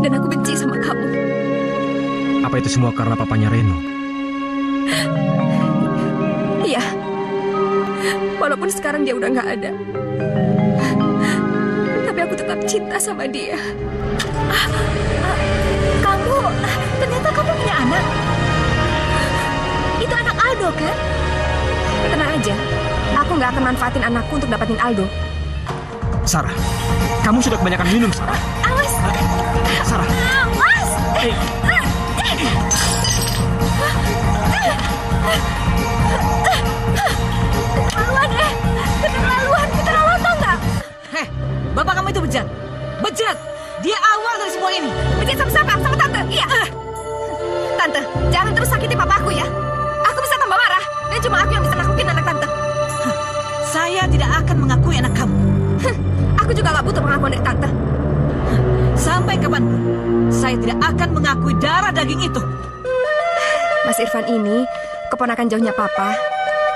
Dan aku benci sama kamu. Apa itu semua karena papanya Reno? Iya. Walaupun sekarang dia udah nggak ada. Tapi aku tetap cinta sama dia. Kamu, ternyata kamu punya anak. Itu anak Aldo, kan? Tenang aja. Aku nggak akan manfaatin anakku untuk dapatin Aldo. Sarah, kamu sudah kebanyakan minum, Sarah. Awas! Sarah. Awas! Keterlaluan tau nggak? Heh, bapak kamu itu bejat. Bejat! Dia awal dari semua ini. Benci sama siapa? Sama tante? Iya. Tante, jangan terus sakiti papaku ya. Aku bisa tambah marah. Dan cuma aku yang bisa naklukin anak tante. Saya tidak akan mengakui anak kamu. Aku juga gak butuh pengakuan dari tante. Sampai kapanpun, saya tidak akan mengakui darah daging itu. Mas Irfan ini keponakan jauhnya papa.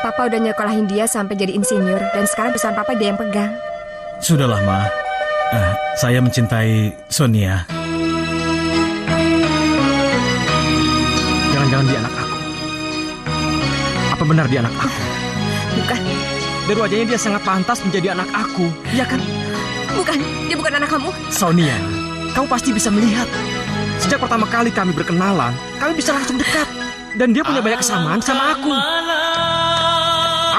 Papa udah nyekolahin dia sampai jadi insinyur. Dan sekarang perusahaan papa dia yang pegang. Sudahlah, Ma. Saya mencintai Sonia. Jangan-jangan dia anak aku. Apa benar dia anak aku? Bukan, Dari wajahnya dia sangat pantas menjadi anak aku. Iya kan? bukan. Dia bukan anak kamu. Sonia, kamu pasti bisa melihat. Sejak pertama kali kami berkenalan, kami bisa langsung dekat. Dan dia punya banyak kesamaan sama aku.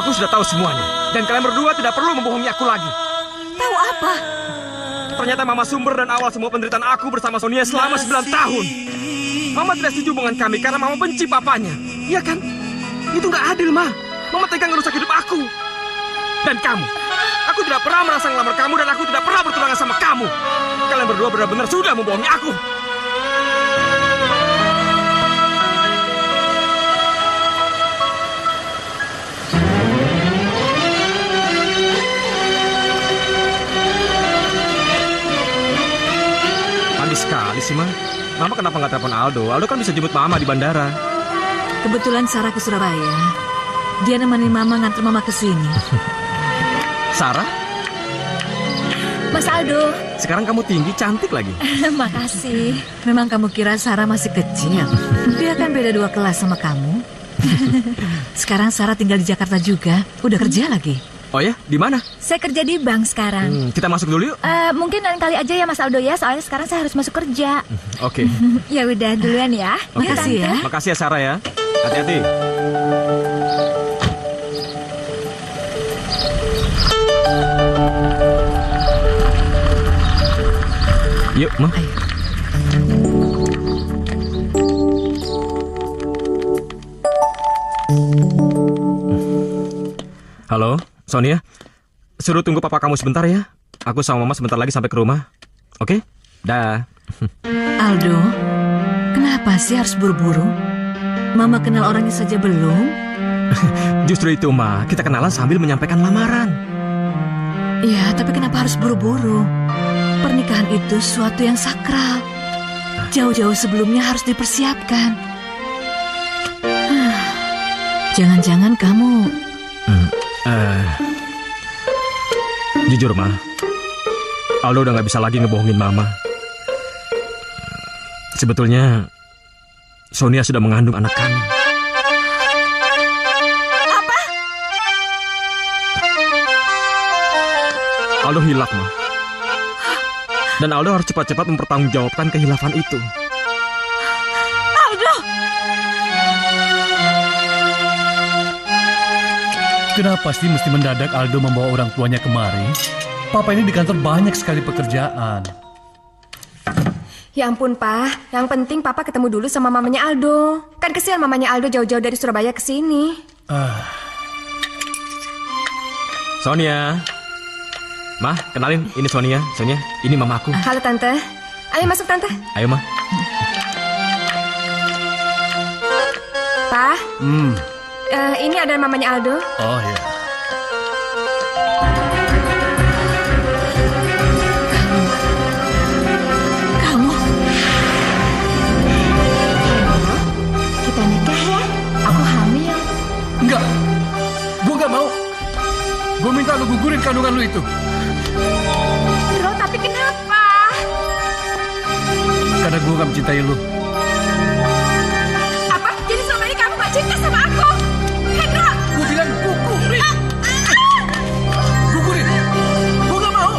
Aku sudah tahu semuanya. Dan kalian berdua tidak perlu membohongi aku lagi. Tahu apa? Ternyata Mama sumber dan awal semua penderitaan aku bersama Sonia selama 9 tahun. Mama tidak setuju hubungan kami karena Mama benci papanya. Iya kan? Itu nggak adil, Ma. Mama tega ngerusak hidup aku. Dan kamu. Aku tidak pernah merasa ngelamar kamu dan aku tidak pernah bertunangan sama kamu. Kalian berdua benar-benar sudah membohongi aku. Manis sekali sih, Ma. Mama kenapa nggak telepon Aldo? Aldo kan bisa jemput Mama di bandara. Kebetulan Sarah ke Surabaya. Dia nemenin Mama nganter Mama ke sini. Sarah, Mas Aldo. sekarang kamu tinggi, cantik lagi. Makasih. Memang kamu kira Sarah masih kecil? Dia kan beda 2 kelas sama kamu. Sekarang Sarah tinggal di Jakarta juga. Udah kerja lagi. Oh ya, di mana? Saya kerja di bank sekarang. Kita masuk dulu yuk. Mungkin lain kali aja ya Mas Aldo ya. Soalnya sekarang saya harus masuk kerja. Oke. Ya udah duluan ya. Oke. Makasih ya. Makasih ya Sarah ya. Hati-hati. Yuk, Ma. Ayo. Halo, Sonia. Suruh tunggu papa kamu sebentar ya. Aku sama Mama sebentar lagi sampai ke rumah. Oke? Dah. Aldo, kenapa sih harus buru-buru? Mama kenal orangnya saja belum? Justru itu, Ma. Kita kenalan sambil menyampaikan lamaran. Ya, tapi kenapa harus buru-buru? Pernikahan itu suatu yang sakral. Jauh-jauh sebelumnya harus dipersiapkan. Jangan-jangan kamu... Jujur, Ma. Aldo udah gak bisa lagi ngebohongin Mama. Sebetulnya, Sonia sudah mengandung anak kami. Apa? Aldo hilaf, Ma. Dan Aldo harus cepat-cepat mempertanggungjawabkan kehilafan itu. Aldo! Kenapa sih mesti mendadak Aldo membawa orang tuanya kemari? Papa ini di kantor banyak sekali pekerjaan. Ya ampun, Pak. Yang penting Papa ketemu dulu sama mamanya Aldo. Kan kesian mamanya Aldo jauh-jauh dari Surabaya ke sini. Sonia. Ma, kenalin. Ini Sonia. Sonia, ini mamaku. Halo, Tante. Ayo masuk, Tante. Ayo, Ma. Pak, ini ada mamanya Aldo. Oh ya. Kamu? Kita nikah ya. Aku hamil. Enggak. Gue gak mau. Gue minta lu gugurin kandungan lu itu. Bro, tapi kenapa? karena gue gak mencintai lu. Apa? Jadi selama ini kamu gak cinta sama aku? Hendro! Gue bilang gugurin. Gugurin. Gue gak mau.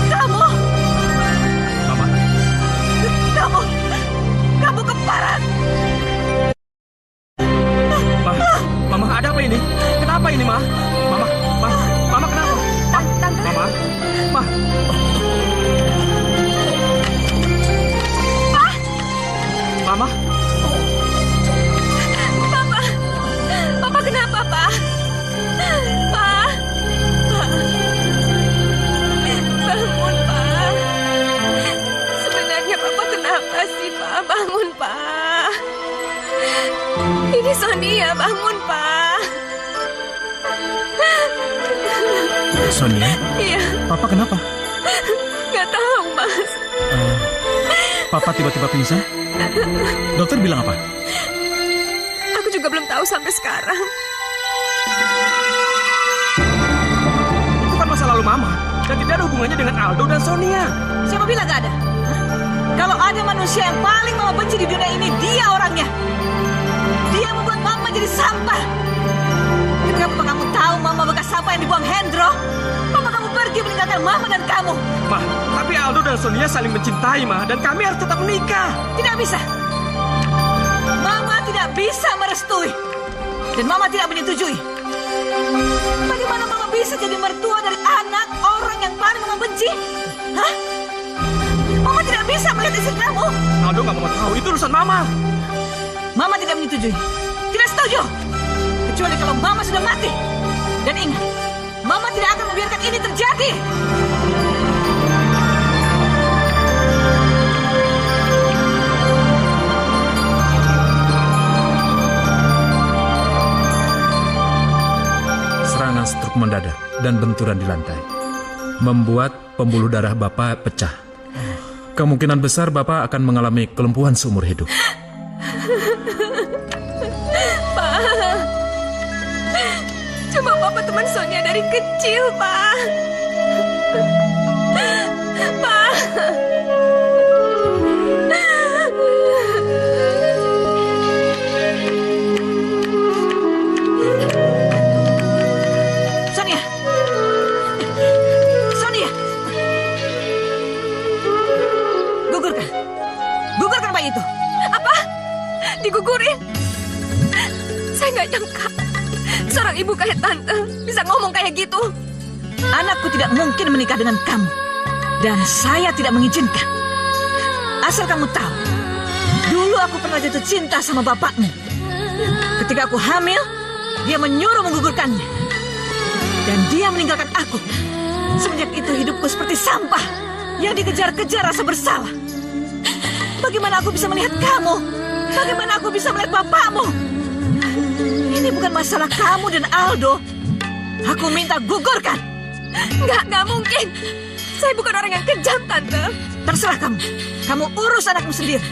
Kamu, Mama, kamu kembaran. Mama, ada apa ini? Kenapa ini, Ma? Mama kenapa? Tante. Ma. Mama, Papa kenapa, Pak? Pak. Bangun, Pak. Sebenarnya Papa kenapa sih, Pak? Bangun, Pak. Ini Sonia, bangun, Pak. Sonia, Iya, Papa kenapa? nggak tahu, Mas. Papa tiba-tiba pingsan? Dokter bilang apa? Aku juga belum tahu sampai sekarang. Itu kan masa lalu Mama, dan tidak ada hubungannya dengan Aldo dan Sonia. Siapa bilang gak ada? Hah? Kalau ada manusia yang paling Mama benci di dunia ini, dia orangnya. Dia membuat Mama jadi sampah. Ketika Papa kamu tahu Mama bekas sampah yang dibuang Hendro, Papa kamu pergi meninggalkan Mama dan kamu. Ma, tapi Aldo dan Sonia saling mencintai, Ma, dan kami harus tetap menikah. Tidak bisa. Mama tidak bisa merestui. Dan Mama tidak menyetujui. Bagaimana Mama bisa jadi mertua dari anak orang yang paling Mama benci? Hah? Mama tidak bisa melihat istri kamu. Aldo nggak mau tahu, itu urusan Mama. Mama tidak menyetujui. Tidak setuju. Kecuali kalau Mama sudah mati. Dan ingat, Mama tidak akan membiarkan ini terjadi. Serangan stroke mendadak dan benturan di lantai membuat pembuluh darah Bapak pecah. Kemungkinan besar Bapak akan mengalami kelumpuhan seumur hidup. Cuma Papa teman Sonia dari kecil, Pak. Pak. Sonia. Sonia. Gugurkan. Gugurkan bayi itu. Apa? Digugurin? Saya nggak nyangka. Seorang ibu kayak Tante bisa ngomong kayak gitu. Anakku tidak mungkin menikah dengan kamu. Dan saya tidak mengizinkan. Asal kamu tahu, dulu aku pernah jatuh cinta sama bapakmu. Ketika aku hamil, dia menyuruh menggugurkannya. Dan dia meninggalkan aku. Semenjak itu hidupku seperti sampah yang dikejar-kejar rasa bersalah. Bagaimana aku bisa melihat kamu? Bagaimana aku bisa melihat bapakmu? Ini bukan masalah kamu dan Aldo. Aku minta gugurkan. Nggak mungkin. Saya bukan orang yang kejam, Tante. Terserah kamu. Kamu urus anakmu sendiri.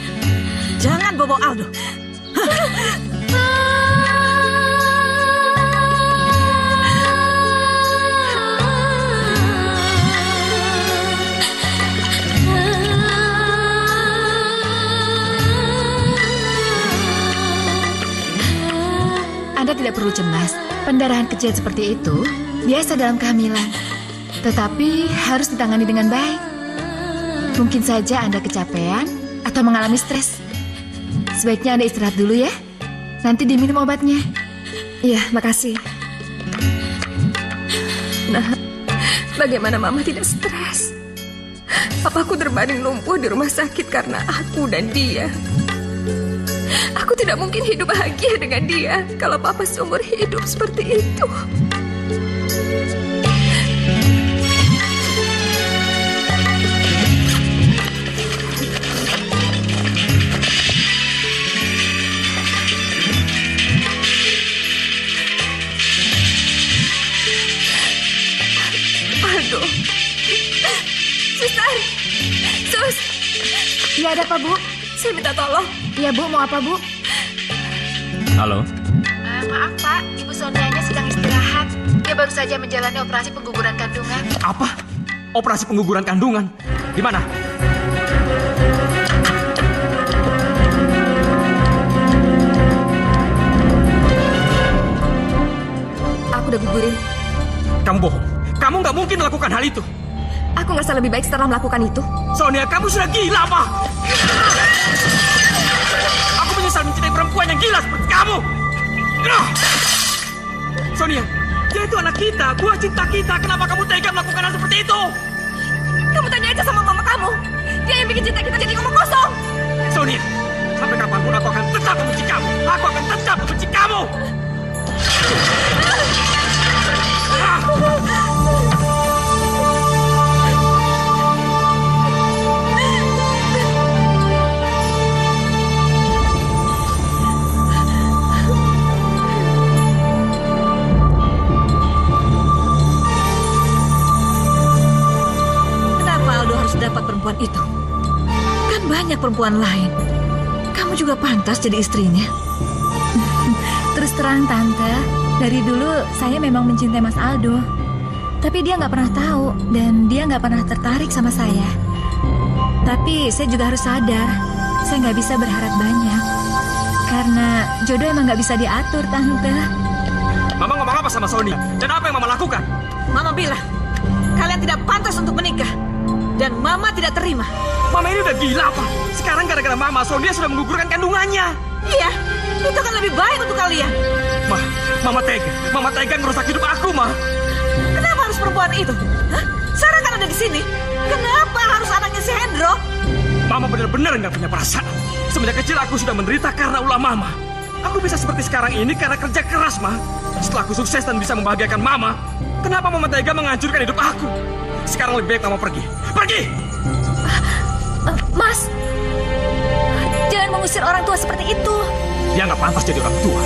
Jangan bawa Aldo. Anda tidak perlu cemas. Pendarahan kecil seperti itu biasa dalam kehamilan. Tetapi harus ditangani dengan baik. Mungkin saja Anda kecapean atau mengalami stres. Sebaiknya Anda istirahat dulu ya. Nanti diminum obatnya. Iya, makasih. Nah, bagaimana Mama tidak stres? Papaku terbaring lumpuh di rumah sakit karena aku dan dia. Aku tidak mungkin hidup bahagia dengan dia kalau Papa seumur hidup seperti itu. Aldo. Suster. Sus. Ya, ada apa, Bu? Saya minta tolong. Ya, Bu, mau apa, Bu? Halo? Maaf, Pak. Ibu Sonianya sedang istirahat. Dia baru saja menjalani operasi pengguguran kandungan. Apa? Operasi pengguguran kandungan? Di mana? Aku udah gugurin. Kamu bohong. Kamu nggak mungkin melakukan hal itu. Aku ngerasa lebih baik setelah melakukan itu. Sonia, kamu sudah gila, apa? Aku menyesal mencintai perempuan yang gila seperti kamu. Sonia, dia itu anak kita, buah cinta kita. Kenapa kamu tega melakukan hal seperti itu? Kamu tanya aja sama mama kamu. Dia yang bikin cinta kita jadi ngomong kosong. Sonia, sampai kapanpun aku akan tetap membenci kamu. Aku akan tetap membenci kamu. Kenapa Aldo harus dapat perempuan itu? Kan banyak perempuan lain. Kamu juga pantas jadi istrinya. Terus terang Tante, dari dulu saya memang mencintai Mas Aldo. Tapi dia nggak pernah tahu dan dia nggak pernah tertarik sama saya. Tapi saya juga harus sadar, saya nggak bisa berharap banyak. Karena jodoh emang nggak bisa diatur, Tante. Mama ngomong apa sama Sonia? Dan apa yang Mama lakukan? Mama bilang, kalian tidak pantas untuk menikah. Dan Mama tidak terima. Mama ini udah gila, apa? Sekarang gara-gara Mama, Sonia sudah menggugurkan kandungannya. Iya, itu kan lebih baik untuk kalian. Ma, Mama tega. Mama tega ngerusak hidup aku, Ma. Kenapa harus perempuan itu? Hah? Sarah kan ada di sini. Kenapa harus anaknya si Hendro? Mama benar-benar nggak punya perasaan. Semenjak kecil aku sudah menderita karena ulah Mama. Aku bisa seperti sekarang ini karena kerja keras, Ma. Setelah aku sukses dan bisa membahagiakan Mama, kenapa Mama tega menghancurkan hidup aku? Sekarang lebih baik Mama pergi. Pergi! Mas, jangan mengusir orang tua seperti itu. Dia nggak pantas jadi orang tua.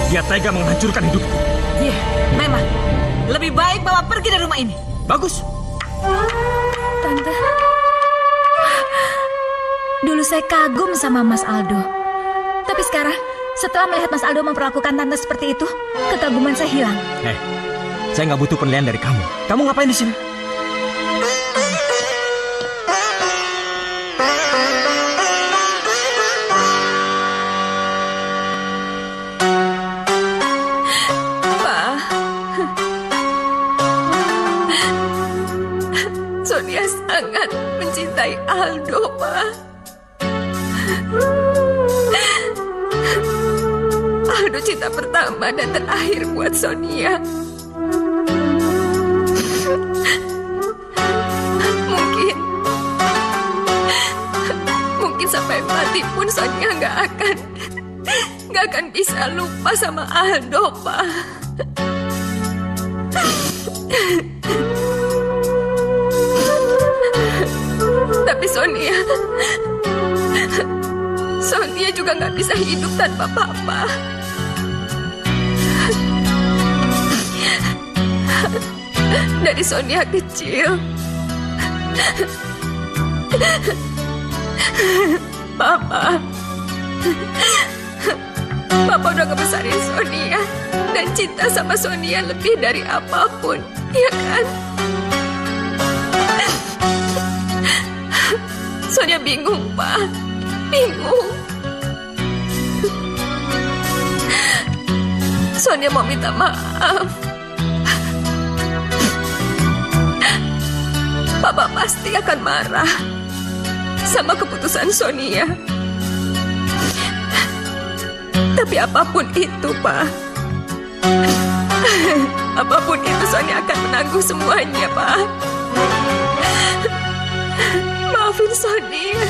Dia tega menghancurkan hidupku. Iya, memang. Lebih baik Mama pergi dari rumah ini. Bagus. Tante, dulu saya kagum sama Mas Aldo. Tapi sekarang, setelah melihat Mas Aldo memperlakukan Tante seperti itu, kekaguman saya hilang. Saya nggak butuh penilaian dari kamu. Kamu ngapain di sini? Sonia sangat mencintai Aldo, Pak. Aldo cinta pertama dan terakhir buat Sonia. Mungkin sampai mati pun Sonia nggak akan bisa lupa sama Aldo, Pak. Tapi Sonia juga nggak bisa hidup tanpa Papa. Dari Sonia kecil, Papa udah ngebesarin Sonia dan cinta sama Sonia lebih dari apapun, ya kan? Sonia bingung, Pak. Bingung. Sonia mau minta maaf. Papa pasti akan marah sama keputusan Sonia. Tapi apapun itu, Pak. Apapun itu, Sonia akan menanggung semuanya, Pak. Maafin Sonia.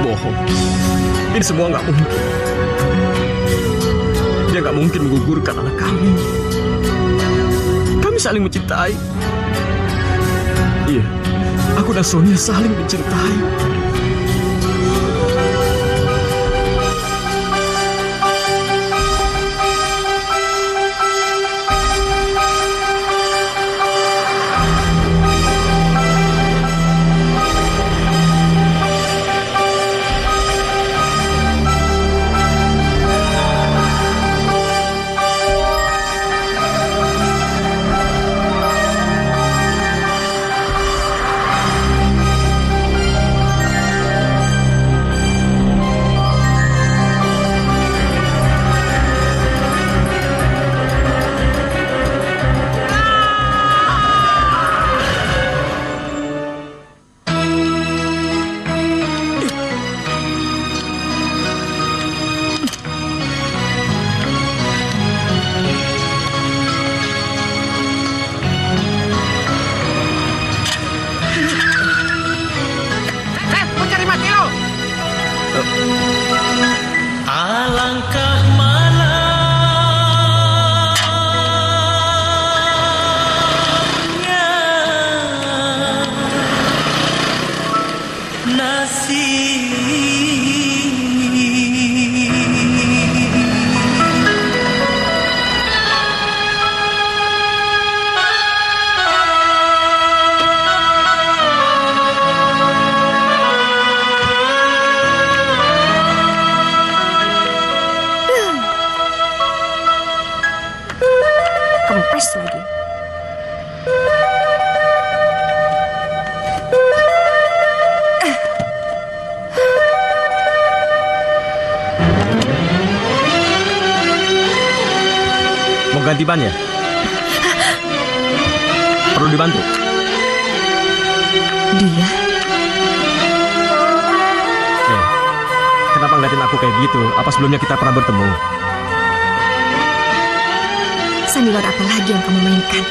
Bohong. Ini semua nggak mungkin. Dia nggak mungkin menggugurkan anak kami. Kami saling mencintai. Iya, aku dan Sonia saling mencintai. kempes lagi. Mau ganti ban ya? Perlu dibantu? Dia? Kenapa ngeliatin aku kayak gitu? Apa sebelumnya kita pernah bertemu? Sandiwara apa lagi yang kamu mainkan?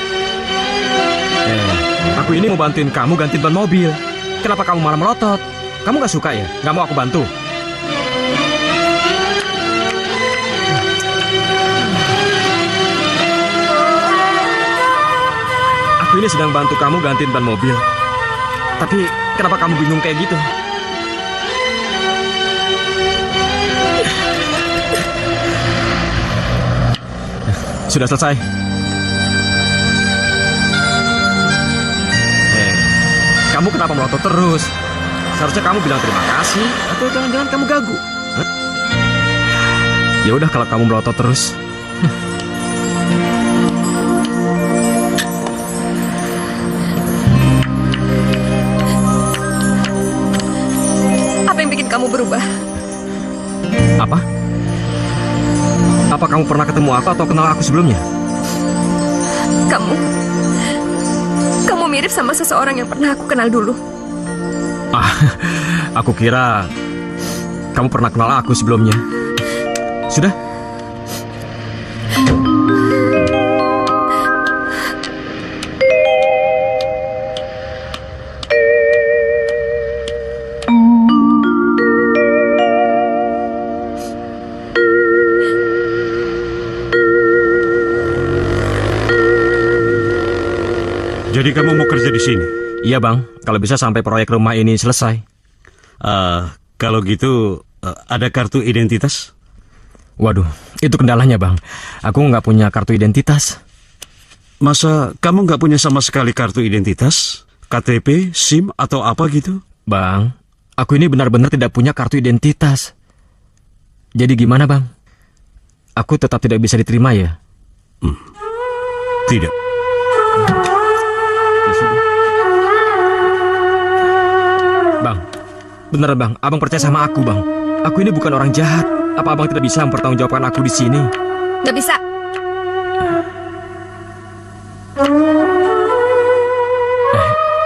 Aku ini mau bantuin kamu gantiin ban mobil. Kenapa kamu malah melotot? Kamu gak suka ya? Gak mau aku bantu? Aku ini sedang bantu kamu gantiin ban mobil. Tapi kenapa kamu bingung kayak gitu? Sudah selesai. Kamu kenapa melotot terus? Seharusnya kamu bilang terima kasih, atau jangan-jangan kamu gagu. Hah? Ya udah kalau kamu melotot terus. Apa yang bikin kamu berubah? Apa? Apa kamu pernah ketemu aku atau kenal aku sebelumnya? Kamu mirip sama seseorang yang pernah aku kenal dulu. Aku kira kamu pernah kenal aku sebelumnya. Sudah? Jadi kamu mau kerja di sini? Iya bang, kalau bisa sampai proyek rumah ini selesai. Kalau gitu, ada kartu identitas? Waduh, itu kendalanya bang. Aku nggak punya kartu identitas. Masa kamu nggak punya sama sekali kartu identitas? KTP, SIM, atau apa gitu? Bang, aku ini benar-benar tidak punya kartu identitas. Jadi gimana bang? Aku tetap tidak bisa diterima ya? Tidak. Bang, bener bang, abang percaya sama aku bang. Aku ini bukan orang jahat. Apa abang tidak bisa mempertanggungjawabkan aku di sini? Gak bisa.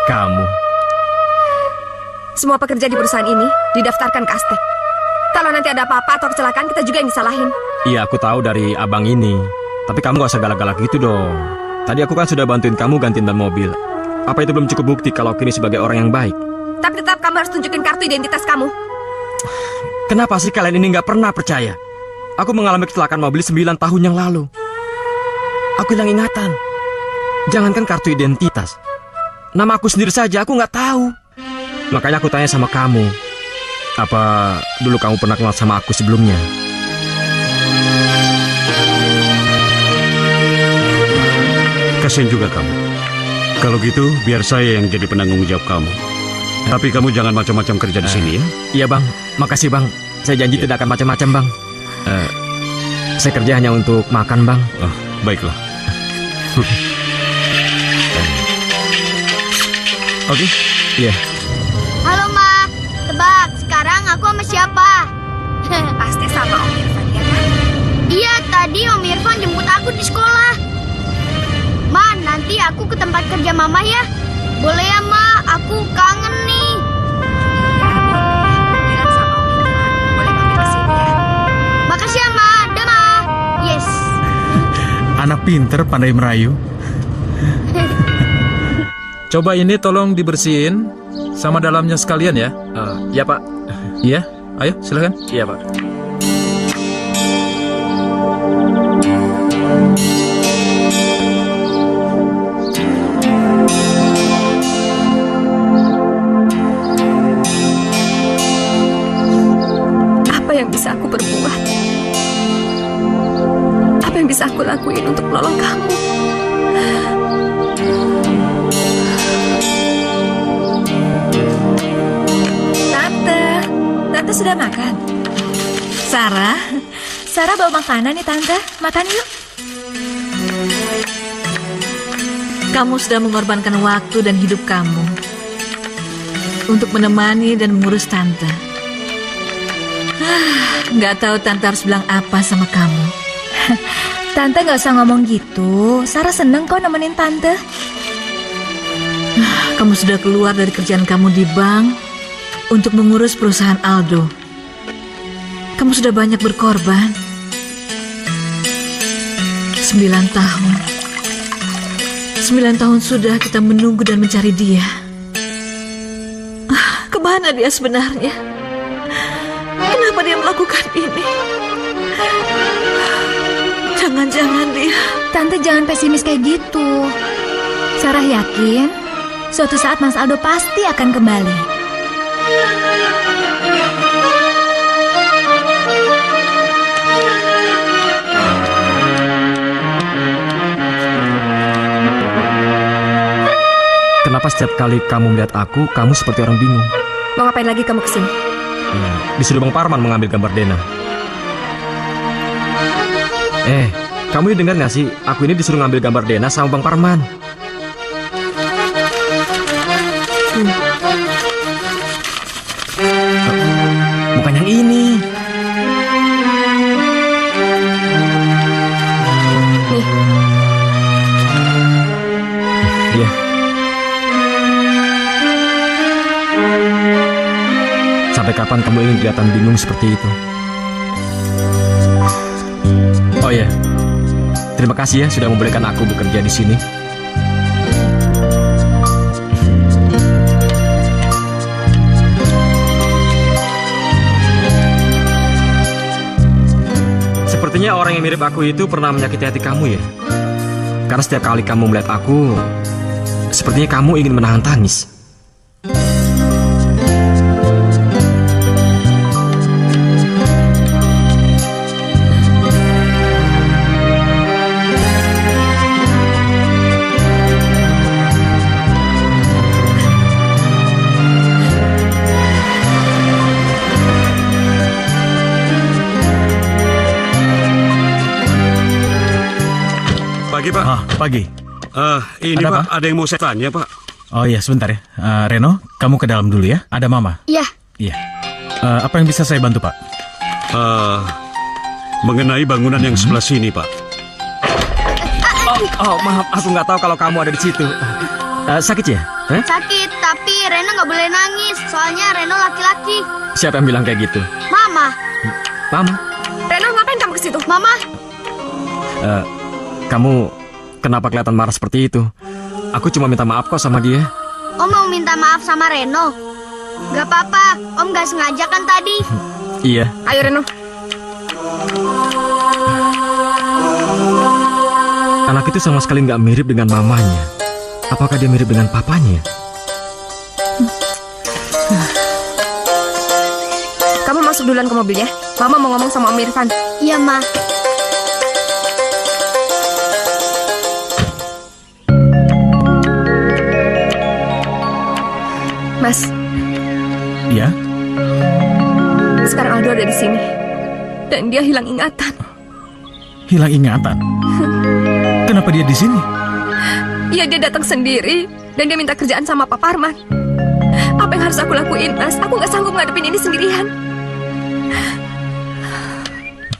Kamu. Semua pekerja di perusahaan ini didaftarkan ke Aztec. Kalau nanti ada apa-apa atau kecelakaan, kita juga yang disalahin. Iya, aku tahu dari abang ini. Tapi kamu gak usah galak-galak gitu dong. Tadi aku kan sudah bantuin kamu gantiin ban mobil. Apa itu belum cukup bukti kalau aku ini sebagai orang yang baik? Tapi tetap kamu harus tunjukin kartu identitas kamu. Kenapa sih kalian ini gak pernah percaya? Aku mengalami kecelakaan mobil 9 tahun yang lalu. Aku hilang ingatan. Jangankan kartu identitas. Nama aku sendiri saja aku gak tahu. Makanya aku tanya sama kamu. Apa dulu kamu pernah kenal sama aku sebelumnya? Kasian juga kamu. Kalau gitu, biar saya yang jadi penanggung jawab kamu. Tapi kamu jangan macam-macam kerja di sini ya. Iya bang, makasih bang. Saya janji tidak akan macam-macam bang. Saya kerja hanya untuk makan bang. Oh, baiklah. Oke, iya. Halo Ma, tebak sekarang aku sama siapa? Pasti sama Om Irfan ya kan? Iya, tadi Om Irfan jemput aku di sekolah. Ma, nanti aku ke tempat kerja Mama ya. Boleh ya Ma, aku kangen nih. Bilang sama Om Irfan, boleh mampir ke sini ya. Makasih ya Ma, dah Ma. Yes. Anak pinter pandai merayu. Coba ini tolong dibersihin sama dalamnya sekalian ya. Iya pak. Iya, ayo silakan. Iya pak. Apa yang bisa aku perbuat? Apa yang bisa aku lakuin untuk menolong kamu? Tante sudah makan? Sarah bawa makanan nih Tante. Makan yuk. Kamu sudah mengorbankan waktu dan hidup kamu untuk menemani dan mengurus Tante. Nggak tahu Tante harus bilang apa sama kamu. Tante nggak usah ngomong gitu. Sarah seneng kok nemenin Tante. Kamu sudah keluar dari kerjaan kamu di bank untuk mengurus perusahaan Aldo. Kamu sudah banyak berkorban. 9 tahun. 9 tahun sudah kita menunggu dan mencari dia. Kemana dia sebenarnya? Kenapa dia melakukan ini? Jangan-jangan dia... Tante jangan pesimis kayak gitu. Sarah yakin suatu saat Mas Aldo pasti akan kembali. Kenapa setiap kali kamu melihat aku, kamu seperti orang bingung? Mau ngapain lagi kamu kesini? Disuruh Bang Parman mengambil gambar Dena. Kamu ini dengar gak sih? Aku ini disuruh ngambil gambar Dena sama Bang Parman. Bukan yang ini. Nih. Iya. Sampai kapan kamu ingin kelihatan bingung seperti itu? Oh ya, terima kasih ya sudah membolehkan aku bekerja di sini. Sepertinya orang yang mirip aku itu pernah menyakiti hati kamu ya. Karena setiap kali kamu melihat aku, sepertinya kamu ingin menahan tangis. Pagi, Pak. Pagi. Ini Ada Pak, apa? ada yang mau saya tanya, Pak. Oh iya, sebentar ya. Reno, kamu ke dalam dulu ya. Ada Mama. Iya. Iya. Apa yang bisa saya bantu, Pak? Mengenai bangunan yang sebelah sini, Pak. Oh, maaf, aku nggak tahu kalau kamu ada di situ. Sakit ya? Sakit, tapi Reno nggak boleh nangis. Soalnya Reno laki-laki. Siapa yang bilang kayak gitu? Mama. Mama? Reno, ngapain kamu ke situ? Mama. Kamu kenapa kelihatan marah seperti itu? Aku cuma minta maaf kok sama dia. Om mau minta maaf sama Reno. Gak apa-apa, Om gak sengaja kan tadi. Iya. Ayo Reno. Anak itu sama sekali nggak mirip dengan mamanya. Apakah dia mirip dengan papanya? Kamu masuk duluan ke mobil ya. Mama mau ngomong sama Om Irfan. Iya, Ma. Mas, Iya. sekarang Aldo ada di sini. Dan dia hilang ingatan. Hilang ingatan. Kenapa dia di sini? Iya, dia datang sendiri. Dan dia minta kerjaan sama Pak Parman. Apa yang harus aku lakuin, Mas? Aku gak sanggup ngadepin ini sendirian.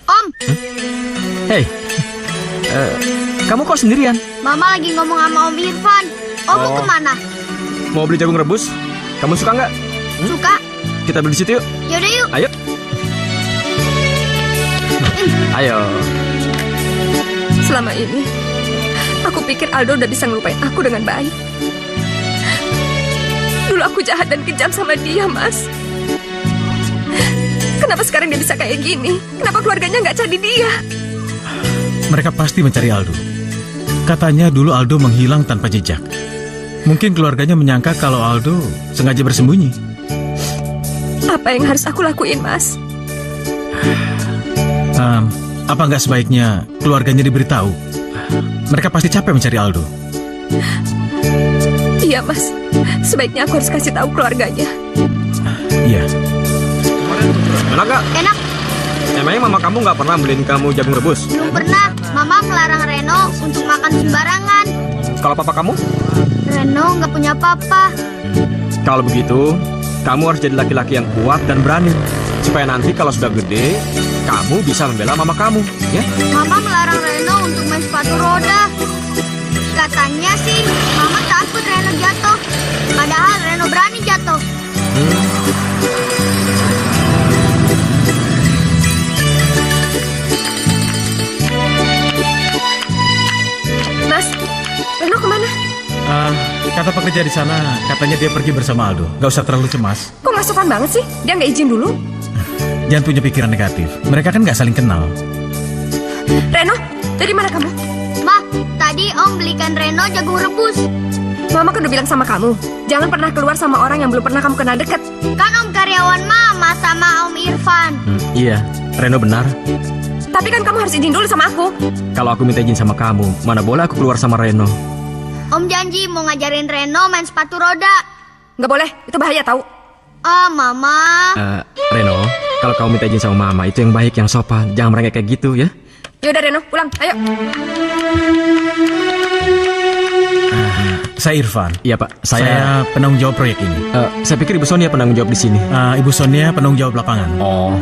Om, Hei, kamu kok sendirian? Mama lagi ngomong sama Om Irfan. Om mau kemana? Mau beli jagung rebus? Kamu suka nggak? Suka. Kita beli di situ yuk. Yaudah yuk. Ayo. Ayo. Selama ini, aku pikir Aldo udah bisa ngelupain aku dengan baik. Dulu aku jahat dan kejam sama dia, Mas. Kenapa sekarang dia bisa kayak gini? Kenapa keluarganya nggak cari dia? Mereka pasti mencari Aldo. Katanya dulu Aldo menghilang tanpa jejak. Mungkin keluarganya menyangka kalau Aldo sengaja bersembunyi. Apa yang harus aku lakuin, Mas? Apa nggak sebaiknya keluarganya diberitahu? Mereka pasti capek mencari Aldo. Iya, Mas. Sebaiknya aku harus kasih tahu keluarganya. Iya. Enak nggak? Enak. Emangnya mama kamu nggak pernah beliin kamu jagung rebus? Belum pernah. Mama melarang Reno untuk makan sembarangan. Kalau papa kamu? Reno nggak punya papa. Kalau begitu, kamu harus jadi laki-laki yang kuat dan berani. Supaya nanti kalau sudah gede, kamu bisa membela mama kamu, ya? Mama melarang Reno untuk main sepatu roda. Katanya sih, Mama takut Reno jatuh. Padahal Reno berani jatuh. Mas, Reno kemana? Kata pekerja di sana, katanya dia pergi bersama Aldo. Gak usah terlalu cemas. Kok nggak sopan banget sih? Dia nggak izin dulu. Jangan punya pikiran negatif. Mereka kan gak saling kenal. Reno, dari mana kamu? Ma, tadi Om belikan Reno jagung rebus. Mama kan udah bilang sama kamu, jangan pernah keluar sama orang yang belum pernah kamu kenal deket. Kan Om karyawan Mama sama Om Irfan. Iya, Reno benar. Tapi kan kamu harus izin dulu sama aku. Kalau aku minta izin sama kamu, mana boleh aku keluar sama Reno? Om janji mau ngajarin Reno main sepatu roda. Nggak boleh, itu bahaya tahu. Oh, Mama. Reno, kalau kamu minta izin sama Mama, itu yang baik, yang sopan. Jangan merengek kayak gitu, ya? Yaudah Reno, pulang, ayo. Saya Irfan. Iya, Pak. Saya penanggung jawab proyek ini. Saya pikir Ibu Sonia penanggung jawab di sini. Ibu Sonia penanggung jawab lapangan. Oh.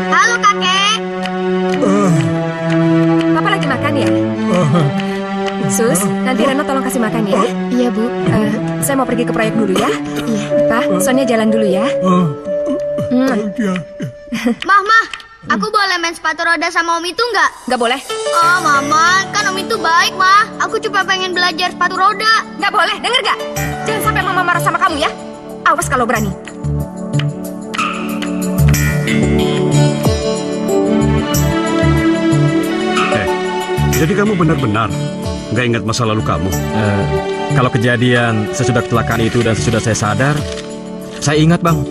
Halo, Kakek. Papa lagi makan ya? Sus, nanti Reno tolong kasih makan ya. Iya, Bu. Saya mau pergi ke proyek dulu ya. Iya. Pak, Sonia jalan dulu ya. Mah, aku boleh main sepatu roda sama Om itu nggak? Nggak boleh. Oh, Mama, kan Om itu baik, Mah. Aku cuma pengen belajar sepatu roda. Nggak boleh, denger gak? Jangan sampai Mama marah sama kamu ya. Awas kalau berani. Jadi kamu benar-benar nggak ingat masa lalu kamu? Kalau kejadian sesudah kecelakaan itu dan sesudah saya sadar, saya ingat, Bang.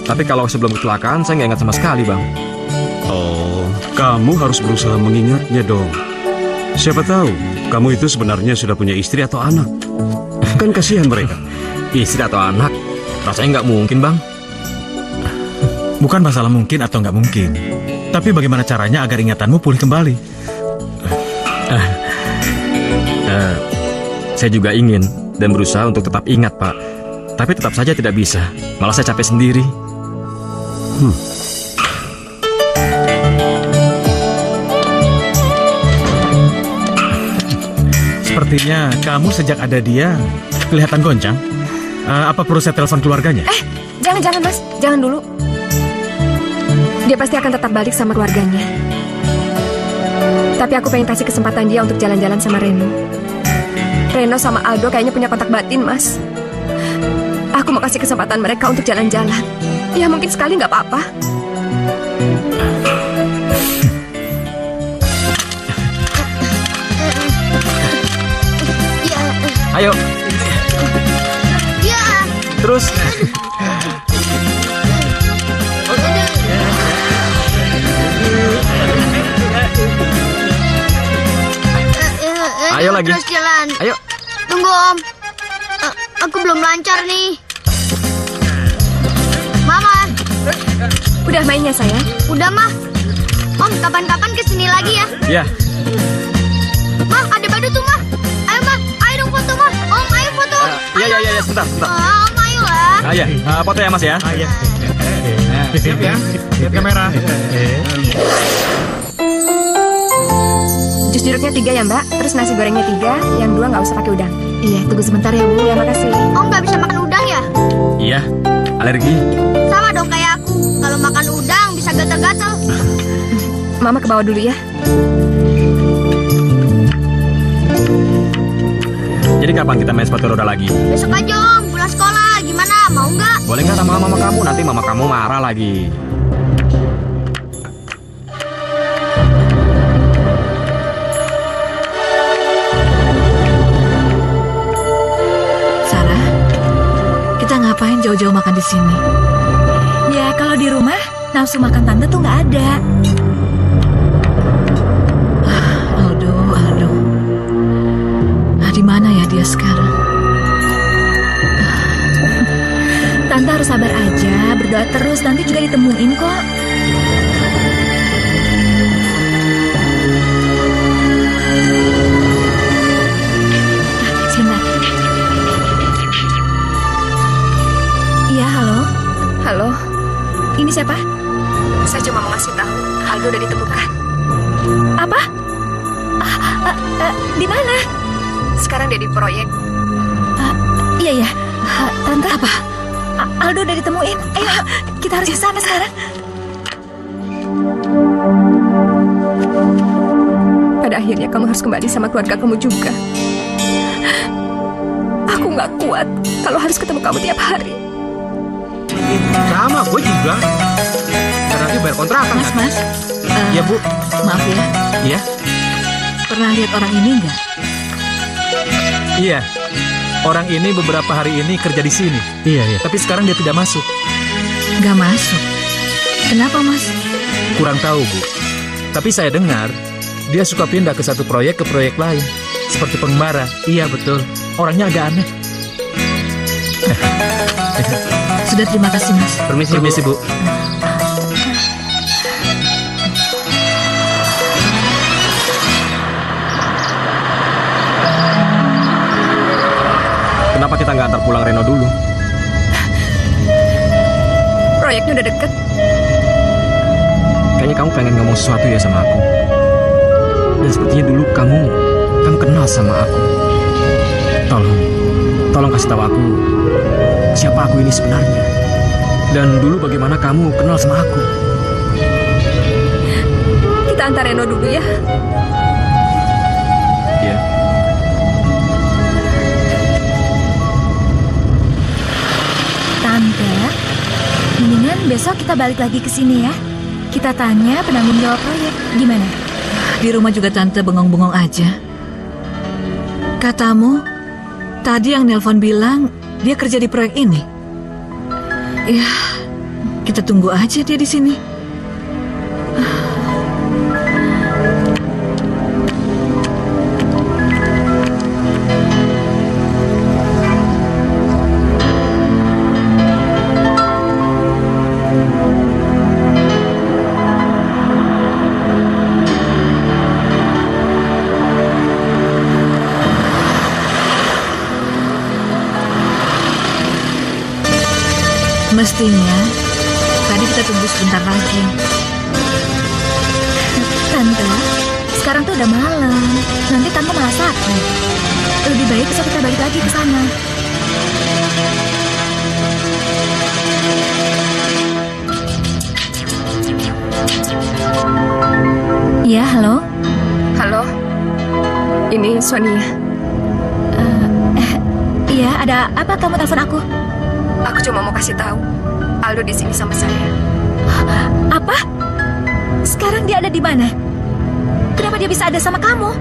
Tapi kalau sebelum kecelakaan, saya nggak ingat sama sekali, Bang. Oh, kamu harus berusaha mengingatnya dong. Siapa tahu kamu itu sebenarnya sudah punya istri atau anak. Kan kasihan mereka. Istri atau anak? Rasanya nggak mungkin, Bang. Bukan masalah mungkin atau nggak mungkin. Tapi bagaimana caranya agar ingatanmu pulih kembali? Saya juga ingin dan berusaha untuk tetap ingat, Pak. Tapi tetap saja tidak bisa. Malah saya capek sendiri. Sepertinya kamu sejak ada dia kelihatan goncang. Apa perlu saya telepon keluarganya? Jangan Mas, jangan dulu. Dia pasti akan tetap balik sama keluarganya. Tapi aku pengen kasih kesempatan dia untuk jalan-jalan sama Reno. Reno sama Aldo kayaknya punya kontak batin, Mas. Aku mau kasih kesempatan mereka untuk jalan-jalan. Ya mungkin sekali nggak apa-apa. Ayo, Ya. terus. Ayo lagi. Terus jalan. Ayo. Tunggu, Om. Aku belum lancar nih. Mama, Udah mainnya sayang. udah Mah. Om, kapan-kapan kesini lagi ya. Ya, Mah, ada badut tuh, Mah. Ayo, Mah. Ayo dong foto, Mah. Om, ayo foto. ya, sebentar. Om, ayolah. Ya, foto ya, Mas ya. Siap ya, lihat kamera. Jus jeruknya 3 ya Mbak. Terus nasi gorengnya 3. Yang 2 nggak usah pakai udang. Iya, tunggu sebentar ya, Bu. Ya makasih. Om nggak bisa makan udang ya? Iya, alergi. Sama dong kayak aku. Kalau makan udang bisa gatal-gatal. Mama ke bawah dulu ya. Jadi kapan kita main sepatu roda lagi? Besok aja, Om. Pulang sekolah. Gimana? Mau nggak? Boleh nggak sama mama kamu? Nanti mama kamu marah lagi. Sarah, kita ngapain jauh-jauh makan di sini? Ya, kalau di rumah nafsu makan tante tuh nggak ada. Aldo. Di mana ya dia sekarang? Tante harus sabar aja, berdoa terus, nanti juga ditemuin kok. temukan. Apa? Di mana? Sekarang dia di proyek. Iya ya. Tante. Apa? Aldo udah ditemuin. Ayo, kita harus ke sana sekarang. Pada akhirnya kamu harus kembali sama keluarga kamu juga. Aku nggak kuat kalau harus ketemu kamu tiap hari. Sama, gue juga. Karena nanti bayar kontrakan. Mas. Iya, Bu. Maaf ya. Iya. Pernah lihat orang ini nggak? Iya. Orang ini beberapa hari ini kerja di sini. Iya. Tapi sekarang dia tidak masuk. Nggak masuk. Kenapa, Mas? Kurang tahu, Bu. Tapi saya dengar dia suka pindah ke satu proyek ke proyek lain. Seperti pengembara. Iya, betul. Orangnya agak aneh. Sudah, terima kasih, Mas. Permisi, Bu. Kenapa kita nggak antar pulang Reno dulu? Proyeknya udah deket. Kayaknya kamu pengen ngomong sesuatu ya sama aku. Dan sepertinya dulu kamu kenal sama aku. Tolong kasih tahu aku siapa aku ini sebenarnya. Dan dulu bagaimana kamu kenal sama aku. Kita antar Reno dulu ya. Iya. Tante, mendingan besok kita balik lagi ke sini ya. Kita tanya penanggung jawab proyek. Gimana? Di rumah juga Tante bengong-bengong aja. Katamu, tadi yang nelpon bilang dia kerja di proyek ini. Ya, kita tunggu aja dia di sini. Mestinya tadi kita tunggu sebentar lagi. Tante, sekarang tuh udah malam. Nanti Tante malah sakit. Lebih baik besok kita balik lagi ke sana. Iya, halo? Halo, ini Sonia. Iya, ada apa kamu telepon aku? Aku cuma mau kasih tahu, Aldo di sini sama saya. Apa? Sekarang dia ada di mana? Kenapa dia bisa ada sama kamu?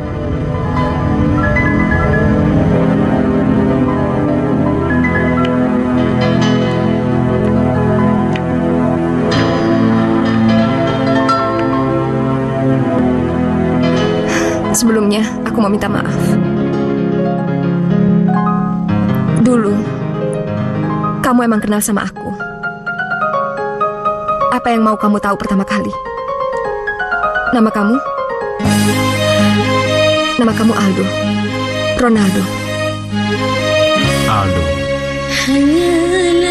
Sebelumnya, aku mau minta maaf. Dulu, kamu emang kenal sama aku. Apa yang mau kamu tahu pertama kali? Nama kamu? Nama kamu Aldo. Ronaldo. Aldo.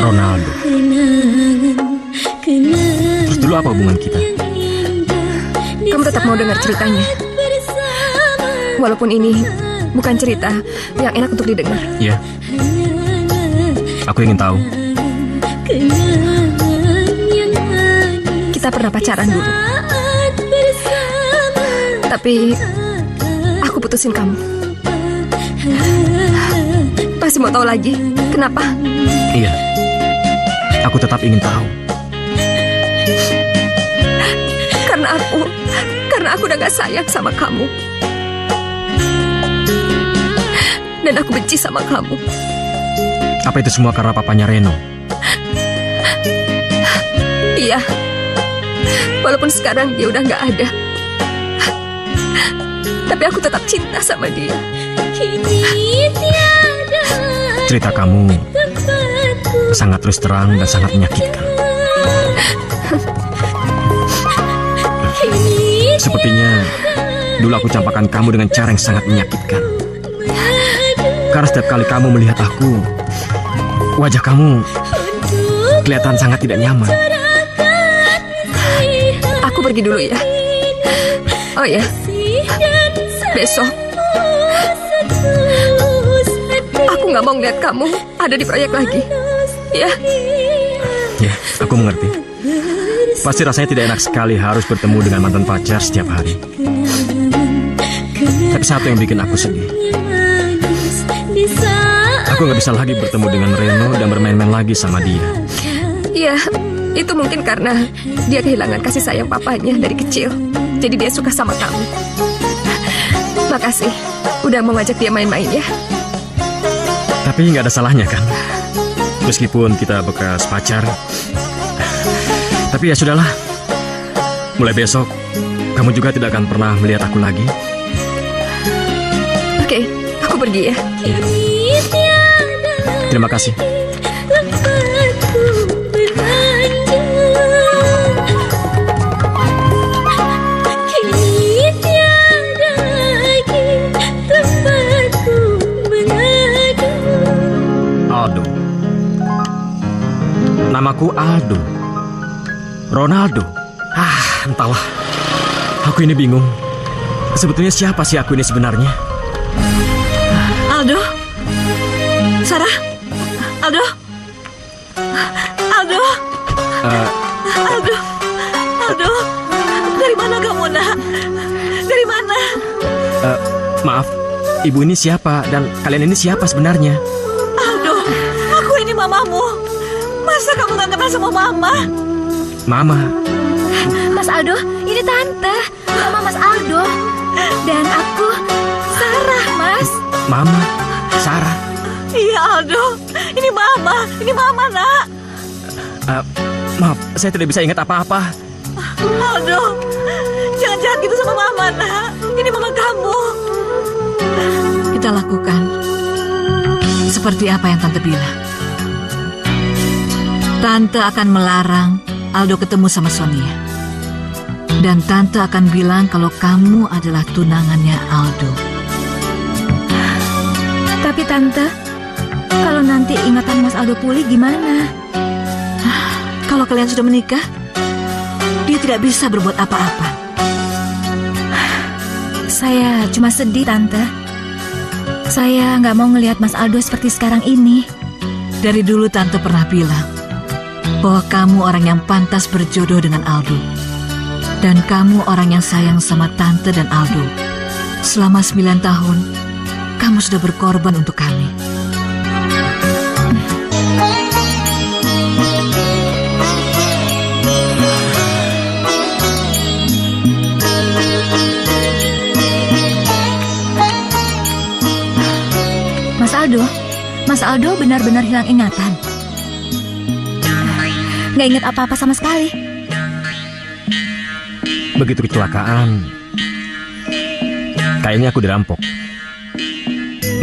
Ronaldo. Terus dulu apa hubungan kita? Kamu tetap mau dengar ceritanya? Walaupun ini bukan cerita yang enak untuk didengar. Iya. Aku ingin tahu. Kita pernah pacaran dulu. Tapi aku putusin kamu. Pasti mau tahu lagi. Kenapa? Iya. Aku tetap ingin tahu. Karena aku udah gak sayang sama kamu. Dan aku benci sama kamu. Apa itu semua karena papanya Reno? Iya. Walaupun sekarang dia udah gak ada. Tapi aku tetap cinta sama dia. Cerita kamu sangat terus terang dan sangat menyakitkan. Sepertinya dulu aku campakkan kamu dengan cara yang sangat menyakitkan. Karena setiap kali kamu melihat aku, wajah kamu kelihatan sangat tidak nyaman. Aku pergi dulu ya. Oh ya, besok aku nggak mau ngeliat kamu ada di proyek lagi. Ya, Ya, aku mengerti. Pasti rasanya tidak enak sekali harus bertemu dengan mantan pacar setiap hari. Tapi satu yang bikin aku sedih. Aku nggak bisa lagi bertemu dengan Reno dan bermain-main lagi sama dia. ya, itu mungkin karena dia kehilangan kasih sayang papanya dari kecil. Jadi dia suka sama kamu. Makasih, udah mau ngajak dia main-main ya. Tapi nggak ada salahnya kan? Meskipun kita bekas pacar. Tapi ya sudahlah. Mulai besok, kamu juga tidak akan pernah melihat aku lagi. Oke, aku pergi ya. Terima kasih. Aldo. Namaku Aldo. Ronaldo. Entahlah. Aku ini bingung. Sebetulnya siapa sih aku ini sebenarnya? Aldo? Sarah? Aldo? Aldo? Aldo? Aldo? Dari mana kamu, nak? Dari mana? Maaf, ibu ini siapa dan kalian ini siapa sebenarnya? Aldo, aku ini mamamu. Masa kamu gak kenal sama mama? Mama. Mas Aldo, ini Tante, Mama Mas Aldo. Dan aku, Sarah, Mas. Mama, Sarah. Iya, Aldo. Ini mama, nak. Maaf, saya tidak bisa ingat apa-apa. Aldo, jangan jahat gitu sama mama, nak. Ini mama kamu. Kita lakukan seperti apa yang Tante bilang. Tante akan melarang Aldo ketemu sama Sonia. Dan Tante akan bilang kalau kamu adalah tunangannya Aldo. Tapi Tante, kalau nanti ingatan Mas Aldo pulih gimana? Kalau kalian sudah menikah, dia tidak bisa berbuat apa-apa. Saya cuma sedih, Tante. Saya nggak mau ngelihat Mas Aldo seperti sekarang ini. Dari dulu Tante pernah bilang bahwa kamu orang yang pantas berjodoh dengan Aldo. Dan kamu orang yang sayang sama Tante dan Aldo. Selama 9 tahun, kamu sudah berkorban untuk kami. Mas Aldo benar-benar hilang ingatan. Nggak ingat apa-apa sama sekali. Begitu kecelakaan, kayaknya aku dirampok.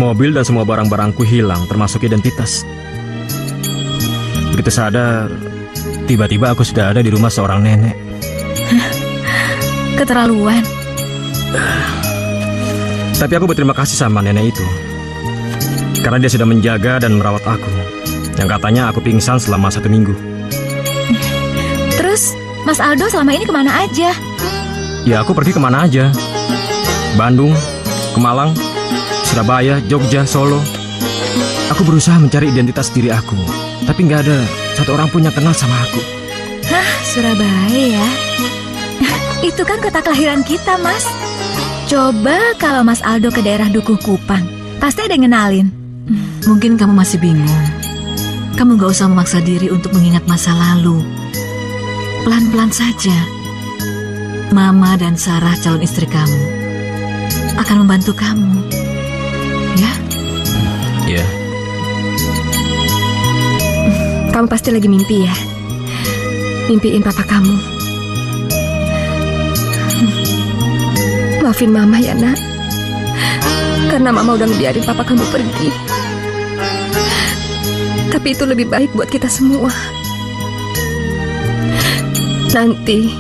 Mobil dan semua barang-barangku hilang, termasuk identitas. Begitu sadar, tiba-tiba aku sudah ada di rumah seorang nenek. Keterlaluan. Tapi aku berterima kasih sama nenek itu. Karena dia sudah menjaga dan merawat aku. Yang katanya aku pingsan selama 1 minggu. Terus, Mas Aldo selama ini kemana aja? Ya aku pergi kemana aja. Bandung, ke Malang, Surabaya, Jogja, Solo. Aku berusaha mencari identitas diri aku. Tapi nggak ada satu orang pun yang kenal sama aku. Hah, Surabaya ya? Itu kan kota kelahiran kita, Mas. Coba kalau Mas Aldo ke daerah Dukuh Kupang, pasti ada yang ngenalin. Mungkin kamu masih bingung. Kamu gak usah memaksa diri untuk mengingat masa lalu. Pelan-pelan saja. Mama dan Sarah, calon istri kamu, akan membantu kamu. Ya? Iya. Kamu pasti lagi mimpi ya? Mimpiin papa kamu. Maafin mama ya, nak. Karena mama udah ngebiarin papa kamu pergi. Tapi itu lebih baik buat kita semua. Nanti,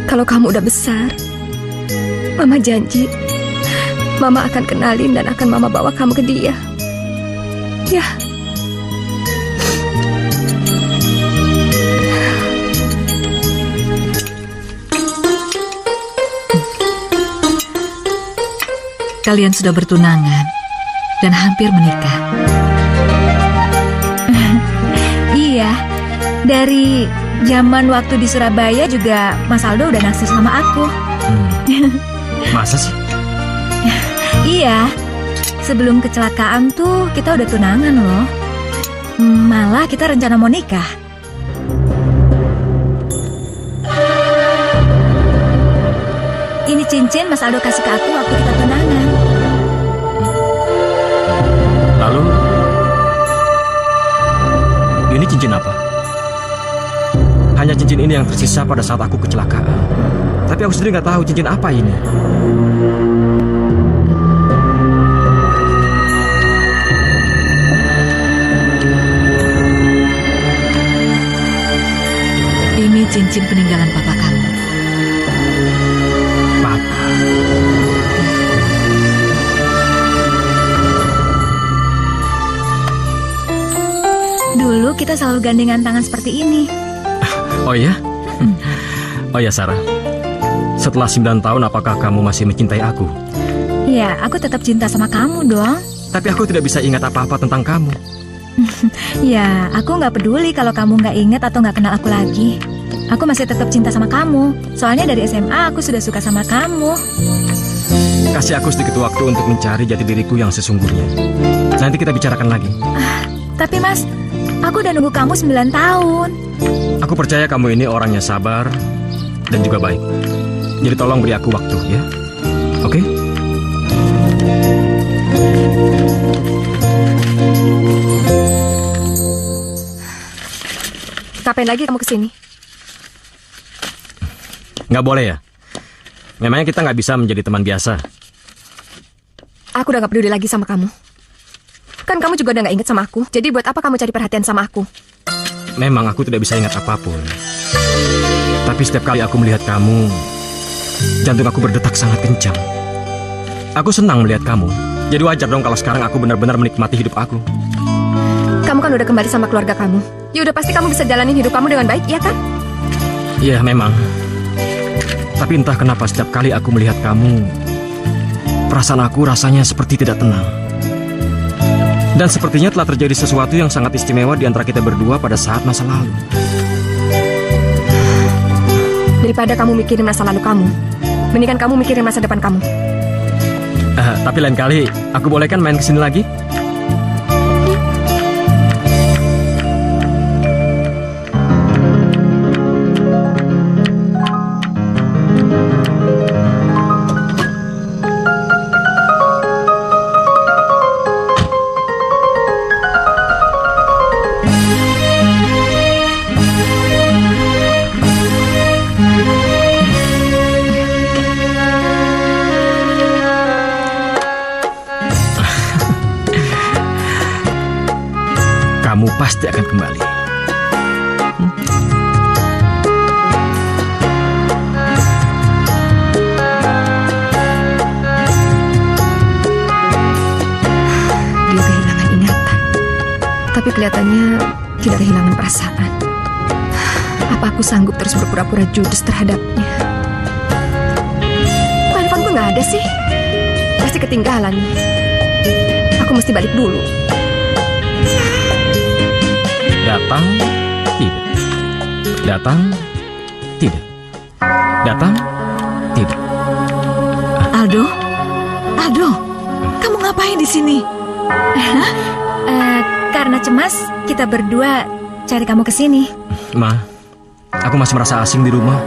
kalau kamu udah besar, mama janji, mama akan kenalin dan akan mama bawa kamu ke dia. Ya. kalian sudah bertunangan dan hampir menikah. Iya, dari zaman waktu di Surabaya juga Mas Aldo udah naksir sama aku. Masa sih? Iya, sebelum kecelakaan tuh kita udah tunangan loh. Malah kita rencana mau nikah. Ini cincin Mas Aldo kasih ke aku waktu kita tunangan. Lalu, ini cincin apa? Hanya cincin ini yang tersisa pada saat aku kecelakaan. Tapi aku sendiri nggak tahu cincin apa ini. Ini cincin peninggalan papa kamu. Papa. Dulu kita selalu gandengan tangan seperti ini. Oh ya? Oh ya, Sarah. Setelah 9 tahun, apakah kamu masih mencintai aku? Ya, aku tetap cinta sama kamu dong. Tapi aku tidak bisa ingat apa-apa tentang kamu. Ya, aku nggak peduli kalau kamu nggak ingat atau nggak kenal aku lagi. Aku masih tetap cinta sama kamu. Soalnya dari SMA aku sudah suka sama kamu. Kasih aku sedikit waktu untuk mencari jati diriku yang sesungguhnya. Nanti kita bicarakan lagi. Tapi Mas, aku udah nunggu kamu 9 tahun. Aku percaya kamu ini orang yang sabar dan juga baik. Jadi tolong beri aku waktu ya. Oke? Kapan lagi kamu kesini? Nggak boleh ya? Memangnya kita nggak bisa menjadi teman biasa? Aku udah gak peduli lagi sama kamu. Kan kamu juga udah gak inget sama aku. Jadi buat apa kamu cari perhatian sama aku? Memang aku tidak bisa ingat apapun. Tapi setiap kali aku melihat kamu, jantung aku berdetak sangat kencang. Aku senang melihat kamu. Jadi wajar dong kalau sekarang aku benar-benar menikmati hidup aku. Kamu kan udah kembali sama keluarga kamu. Ya udah pasti kamu bisa jalanin hidup kamu dengan baik, ya kan? Iya, memang. Tapi entah kenapa setiap kali aku melihat kamu, perasaan aku rasanya seperti tidak tenang. Dan sepertinya telah terjadi sesuatu yang sangat istimewa di antara kita berdua pada saat masa lalu. Daripada kamu mikirin masa lalu kamu, mendingan kamu mikirin masa depan kamu. Tapi lain kali, aku boleh kan main kesini lagi? Kamu pasti akan kembali. Dia kehilangan ingatan. Tapi kelihatannya tidak kehilangan perasaan. Apa aku sanggup terus berpura-pura judes terhadapnya? Kok handphoneku nggak ada sih? Pasti ketinggalan nih. Aku mesti balik dulu. Datang, tidak. Datang, tidak. Datang, tidak. Aldo? Aldo, kamu ngapain di sini? Karena cemas, kita berdua cari kamu ke sini. Ma, aku masih merasa asing di rumah.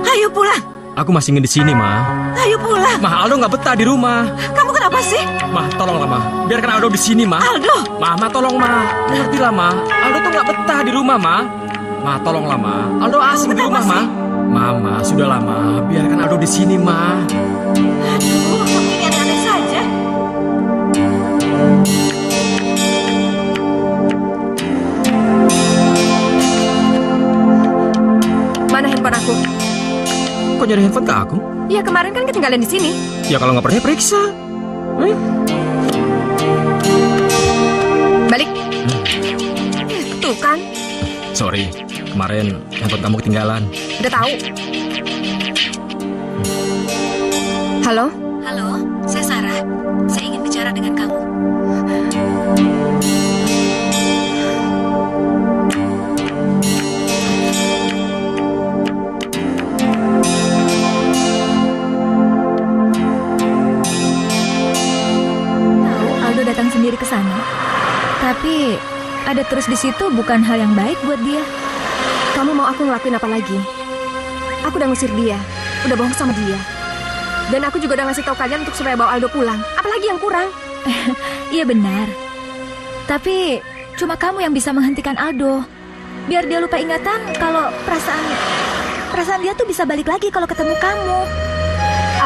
Ayo pulang. Aku masih ingin di sini, Ma. Ayo pulang. Ma, Aldo nggak betah di rumah. Kamu kenapa sih? Ma, tolonglah, Ma. Biarkan Aldo di sini, Ma. Aldo. Ma, tolong, Ma. Mengertilah, Ma. Aldo tuh nggak betah di rumah, Ma. Ma, tolonglah, Ma. Aldo asing di rumah, Ma. Mama, sudahlah, Ma. Biarkan Aldo di sini, Ma. Kamu ini aneh-aneh saja. Mana handphone aku? Kok nyari handphone ke aku? Ya kemarin kan ketinggalan di sini. Ya kalau nggak percaya, periksa. Balik. Tuh kan, Sorry, kemarin handphone kamu ketinggalan. udah tahu. Halo? Halo, saya Sarah. Saya ingin bicara dengan kamu. Tahu Aldo datang sendiri ke sana. Tapi ada terus di situ bukan hal yang baik buat dia. Kamu mau aku ngelakuin apa lagi? Aku udah ngusir dia, udah bohong sama dia. Dan aku juga udah ngasih tahu kalian untuk supaya bawa Aldo pulang. Apalagi yang kurang? Iya benar. Tapi cuma kamu yang bisa menghentikan Aldo. Biar dia lupa ingatan kalau perasaan dia tuh bisa balik lagi kalau ketemu kamu.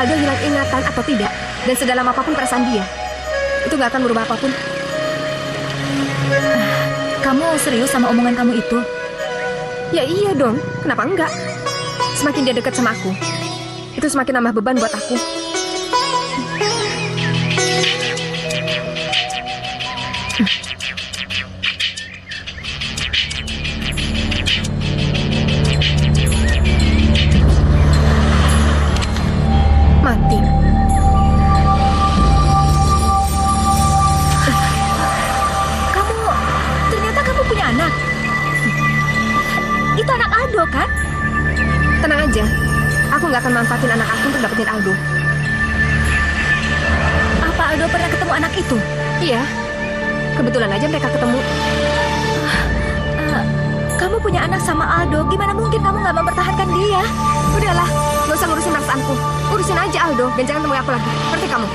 Aldo hilang ingatan atau tidak, dan sedalam apapun perasaan dia, itu gak akan berubah apapun. Kamu serius sama omongan kamu itu? Ya iya dong, kenapa enggak? Semakin dia dekat sama aku, itu semakin nambah beban buat aku. Mati. Ternyata kamu punya anak. Itu anak Aldo kan? Tenang aja, aku nggak akan manfaatin anak aku untuk dapetin Aldo. Apa Aldo pernah ketemu anak itu? Iya, kebetulan aja mereka ketemu. Kamu punya anak sama Aldo, gimana mungkin kamu nggak mempertahankan dia? Udahlah, nggak usah ngurusin perasaanku. Urusin aja Aldo, dan jangan temui aku lagi. Ngerti kamu?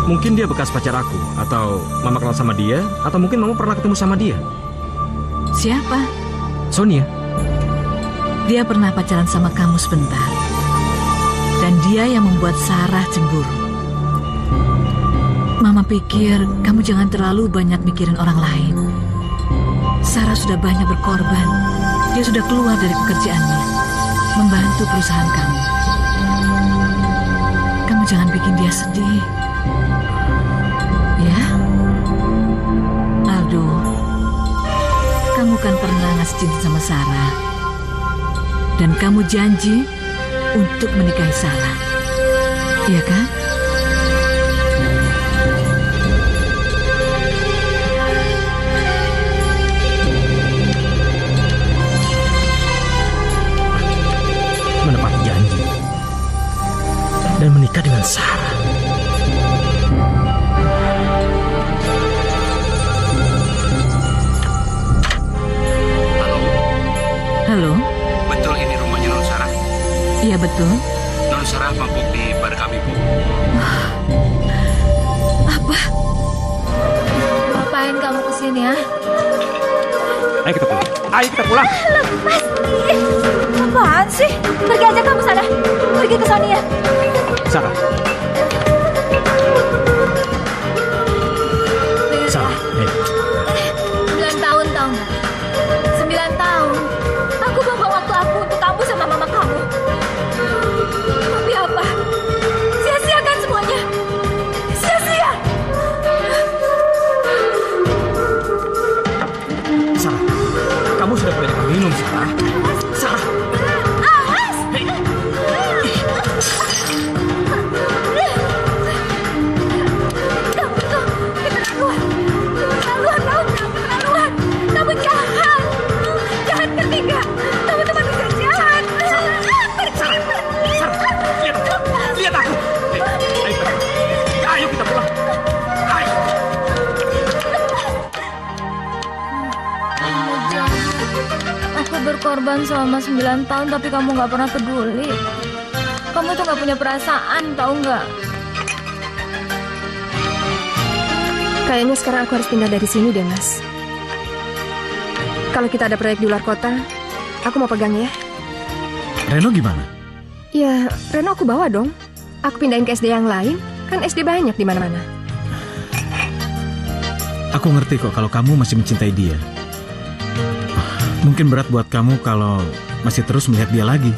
Mungkin dia bekas pacar aku, atau Mama kenal sama dia, atau mungkin Mama pernah ketemu sama dia. Siapa? Sonia. Dia pernah pacaran sama kamu sebentar. Dan dia yang membuat Sarah cemburu. Mama pikir kamu jangan terlalu banyak mikirin orang lain. Sarah sudah banyak berkorban. Dia sudah keluar dari pekerjaannya, membantu perusahaan kamu. Kamu jangan bikin dia sedih. Ya, Aldo, kamu kan pernah ngasih cinta sama Sarah. Dan kamu janji untuk menikahi Sarah. Iya kan? Menepati janji. Dan menikah dengan Sarah. Halo? Betul ini rumahnya Non Sarah? Iya betul. Non Sarah mampuk di bar kami, Bu. Apa? Ngapain kamu kesini ya? Ayo kita pulang. Ayo kita pulang. Lepas! Apaan sih? Pergi aja kamu sana. Pergi ke Sonia. Sarah. Sarah, 9 tahun tahu nggak? 9 tahun. Aku buang waktu aku untuk kamu sama mama kamu. Tapi apa? Sia-sia kan semuanya? Sia-sia. Sarah, kamu sudah boleh minum, Sarah. Sarah. Awas! Kamu tuh keterlaluan. Keterlaluan, tahu nggak? Keterlaluan. Kamu jahat. Jahat ngerti nggak? Kamu tuh manusia jahat. Pergi. Lihat aku. Ayo kita pulang. Ayo. Kamu jahat. Aku berkorban selama 9 tahun tapi kamu nggak pernah peduli. Kamu tuh nggak punya perasaan, tahu nggak? Kayaknya sekarang aku harus pindah dari sini deh, Mas. Kalau kita ada proyek di luar kota, aku mau pegang ya. Reno gimana? Ya, Reno aku bawa dong. Aku pindahin ke SD yang lain, kan SD banyak di mana-mana. Aku ngerti kok kalau kamu masih mencintai dia. Mungkin berat buat kamu kalau masih terus melihat dia lagi.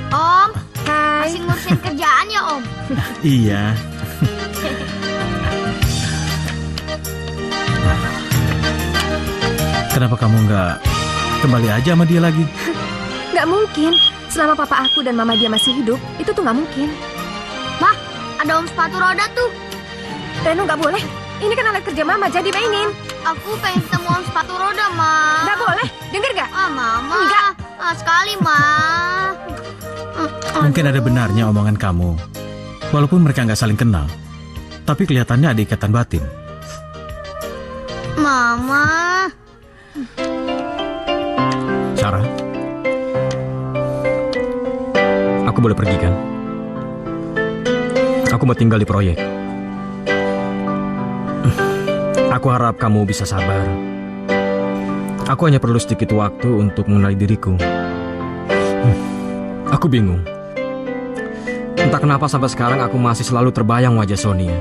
Om, Hai. masih ngurusin kerjaan ya Om? Iya. Kenapa kamu nggak kembali aja sama dia lagi? Nggak mungkin. Selama papa aku dan mama dia masih hidup, itu tuh nggak mungkin. Ma, ada om sepatu roda tuh. Reno nggak boleh. Ini kan alat kerja mama, jadi mainin. Aku pengen ketemu om sepatu roda, Ma. Nggak boleh. Dengar nggak? Mama. Enggak. Sekali, Ma. Mungkin ada benarnya omongan kamu. Walaupun mereka nggak saling kenal, tapi kelihatannya ada ikatan batin. Mama. Sarah, aku boleh pergi kan? Aku mau tinggal di proyek. Aku harap kamu bisa sabar. Aku hanya perlu sedikit waktu untuk mengenali diriku. Aku bingung. Entah kenapa sampai sekarang aku masih selalu terbayang wajah Sonia.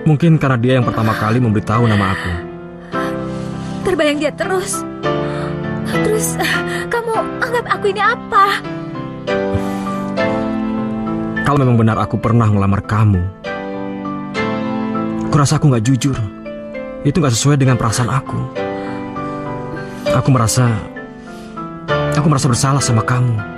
Mungkin karena dia yang pertama kali memberitahu nama aku. Terbayang dia terus. Terus, kamu anggap aku ini apa? Kalau memang benar aku pernah melamar kamu, kurasa aku nggak jujur. Itu nggak sesuai dengan perasaan aku. Aku merasa bersalah sama kamu.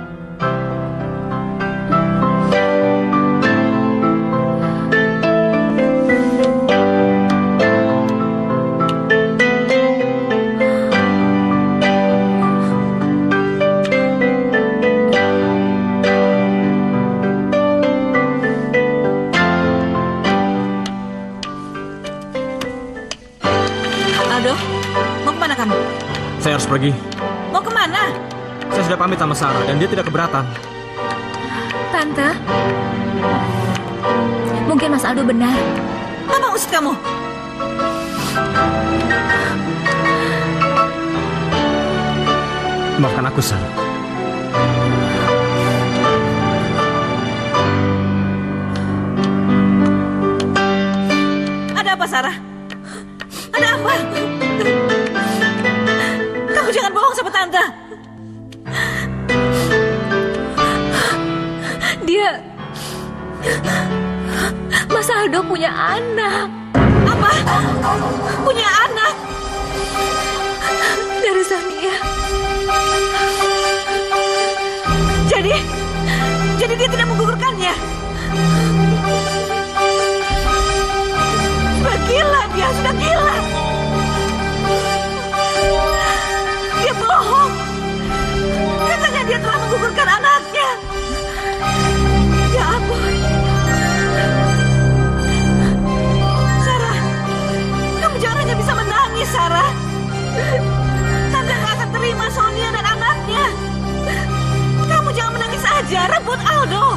Aldo, mau kemana kamu? Saya harus pergi. Mau kemana? Saya sudah pamit sama Sarah dan dia tidak keberatan. Tante, mungkin Mas Aldo benar. Apa maksud kamu? Maafkan aku, Sarah. Ada apa, Sarah? Ada apa? Kamu jangan bohong sama Tante. Mas Aldo punya anak. Apa? Punya anak? Dari Sonia. Jadi dia tidak menggugurkannya? Sudah gila dia, sudah gila. Dia bohong. Katanya dia telah menggugurkan anaknya. Ya ampun. Sarah, kamu jangan hanya bisa menangis, Sarah. Tante gak akan terima Sonia dan anaknya. Kamu jangan menangis aja, rebut Aldo.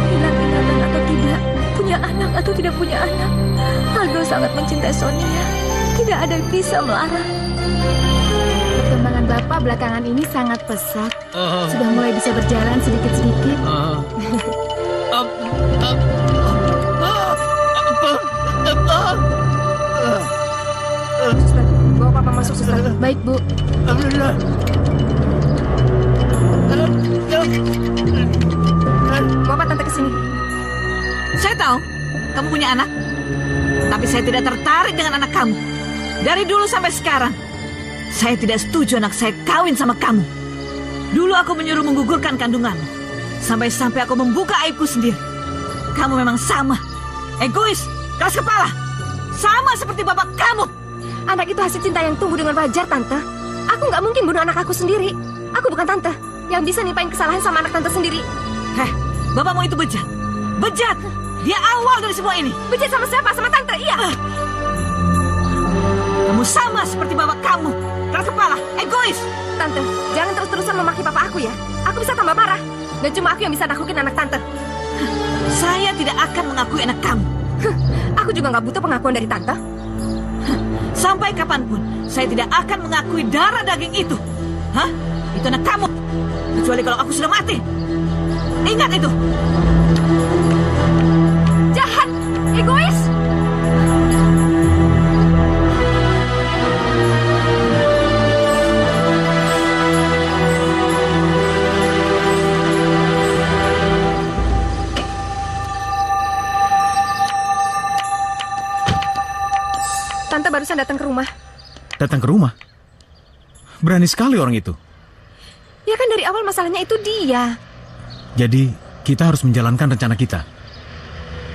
Hilang ingatan atau tidak, punya anak atau tidak punya anak, Aldo sangat mencintai Sonia. Tidak ada yang bisa melarang. Perkembangan Bapak belakangan ini sangat pesat. Sudah mulai bisa berjalan sedikit-sedikit. Suster, bawa papa masuk, suster. Baik, Bu. Bawa tante ke sini. Saya tahu kamu punya anak, tapi saya tidak tertarik dengan anak kamu. Dari dulu sampai sekarang, saya tidak setuju anak saya kawin sama kamu. Dulu aku menyuruh menggugurkan kandunganmu, sampai-sampai aku membuka aibku sendiri. Kamu memang sama, egois, keras kepala, sama seperti bapak kamu. Anak itu hasil cinta yang tumbuh dengan wajar, Tante. Aku nggak mungkin bunuh anak aku sendiri. Aku bukan Tante yang bisa nimpain kesalahan sama anak Tante sendiri. Heh, bapakmu itu bejat. Bejat! Dia awal dari semua ini. Bejat sama siapa? Sama Tante, iya. Kamu sama seperti bapak kamu. Keras kepala, egois. Tante, jangan terus-terusan memaki papa aku ya. Aku bisa tambah parah. Dan cuma aku yang bisa naklukin anak Tante. Saya tidak akan mengakui anak kamu. Aku juga nggak butuh pengakuan dari Tante. Sampai kapanpun, saya tidak akan mengakui darah daging itu. Hah? Itu anak kamu. Kecuali kalau aku sudah mati. Ingat itu. Jahat, egois. tante barusan datang ke rumah. Datang ke rumah? Berani sekali orang itu. Ya kan dari awal masalahnya itu dia. Jadi, kita harus menjalankan rencana kita.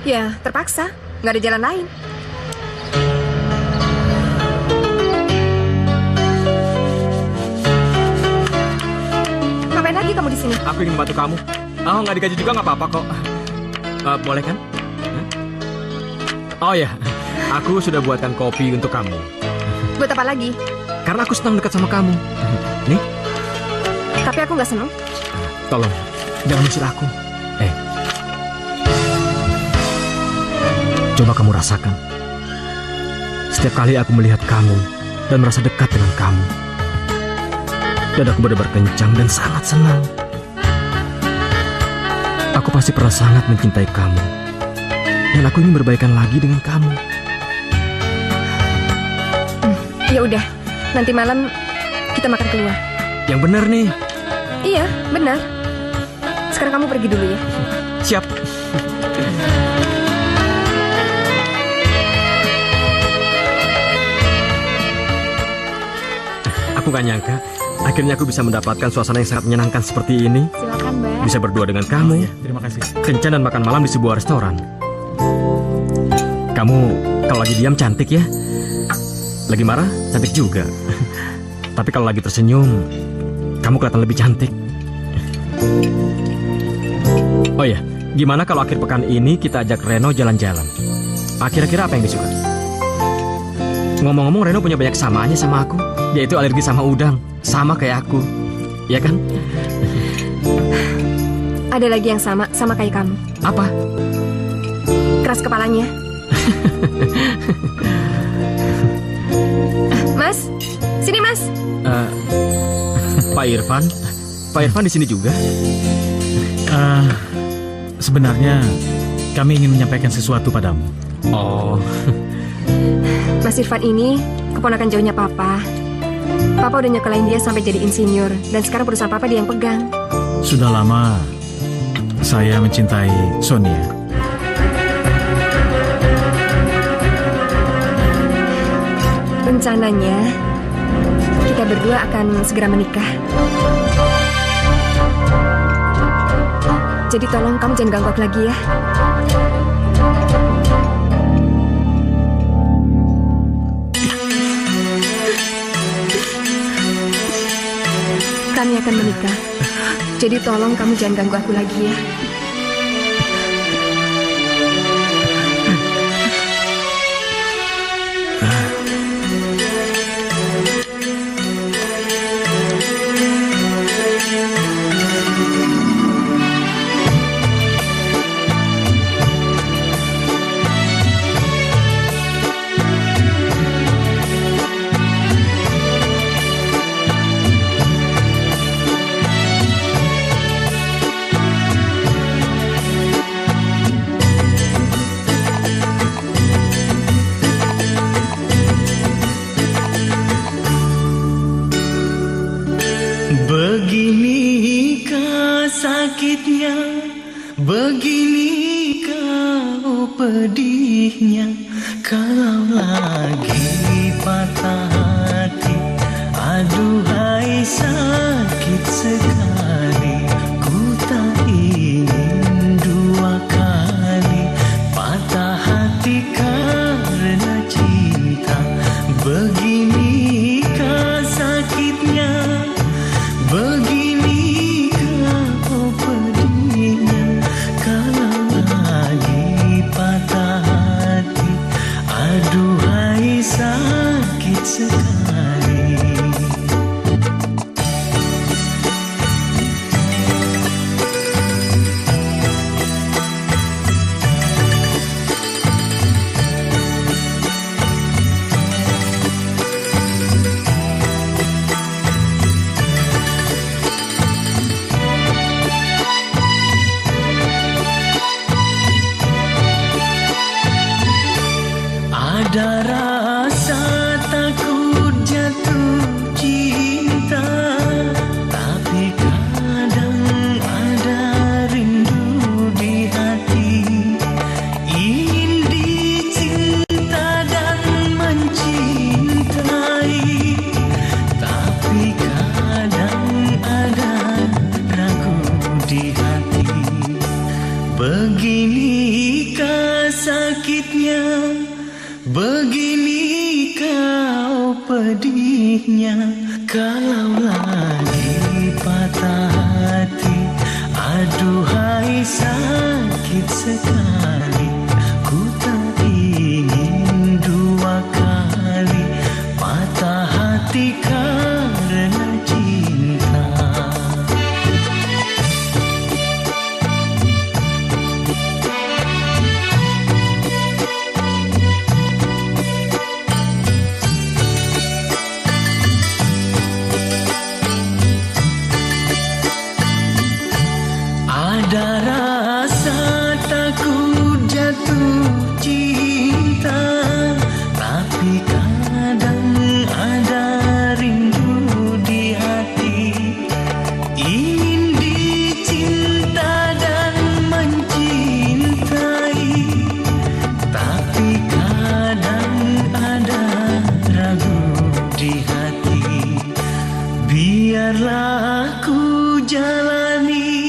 Ya, terpaksa. Nggak ada jalan lain. Ngapain lagi kamu di sini? Aku ingin membantu kamu. Oh, nggak digaji juga nggak apa-apa kok. Boleh kan? Hah? Oh ya, aku sudah buatkan kopi untuk kamu. Buat apa lagi? Karena aku senang dekat sama kamu. Nih, Tapi aku nggak seneng. tolong, jangan usir aku. Coba kamu rasakan. Setiap kali aku melihat kamu dan merasa dekat dengan kamu, dadaku berdebar kencang dan sangat senang. Aku pasti pernah sangat mencintai kamu, dan aku ingin berbaikan lagi dengan kamu. Ya udah, nanti malam kita makan keluar. Yang benar nih. Iya, benar. Sekarang kamu pergi dulu ya. Siap. Aku gak nyangka, akhirnya aku bisa mendapatkan suasana yang sangat menyenangkan seperti ini. Silakan, Mbak. Bisa berdua dengan kamu, Terima kasih. kencan dan makan malam di sebuah restoran. Kamu kalau lagi diam cantik ya. Lagi marah, cantik juga. Tapi kalau lagi tersenyum, kamu kelihatan lebih cantik. Oh ya, gimana kalau akhir pekan ini kita ajak Reno jalan-jalan? Kira-kira apa yang disuka? Ngomong-ngomong, Reno punya banyak kesamaannya sama aku. Dia itu alergi sama udang, sama kayak aku. Ya kan? Ada lagi yang sama kayak kamu. Apa? Keras kepalanya. Mas, sini Mas. Pak Irfan? Pak Irfan di sini juga? Sebenarnya kami ingin menyampaikan sesuatu padamu. Oh, Mas Irfan ini keponakan jauhnya Papa. Papa udah nyekolahin dia sampai jadi insinyur. Dan sekarang perusahaan Papa dia yang pegang. Sudah lama saya mencintai Sonia. Rencananya kita berdua akan segera menikah. Jadi tolong kamu jangan ganggu aku lagi ya. Kami akan menikah. Jadi tolong kamu jangan ganggu aku lagi ya. Beginikah sakitnya, beginikah pedihnya, kalau lagi patah hati, aduhai sakit sekali, ku tak ingin dua kali patah hati karena cinta. Beginikah sakitnya, beginikah pedihnya, kalau lagi patah hati, aduhai sakit sekali. sakitnya, begini kau pedihnya. Kalau lagi patah hati, aduhai sakit sekali. Ku tak ingin dua kali patah hati karena cinta. Ada rasa takut jatuh cinta, tapi kadang ada rindu di hati. Ingin dicinta dan mencintai, tapi kadang ada ragu di hati. Biarlah aku jalani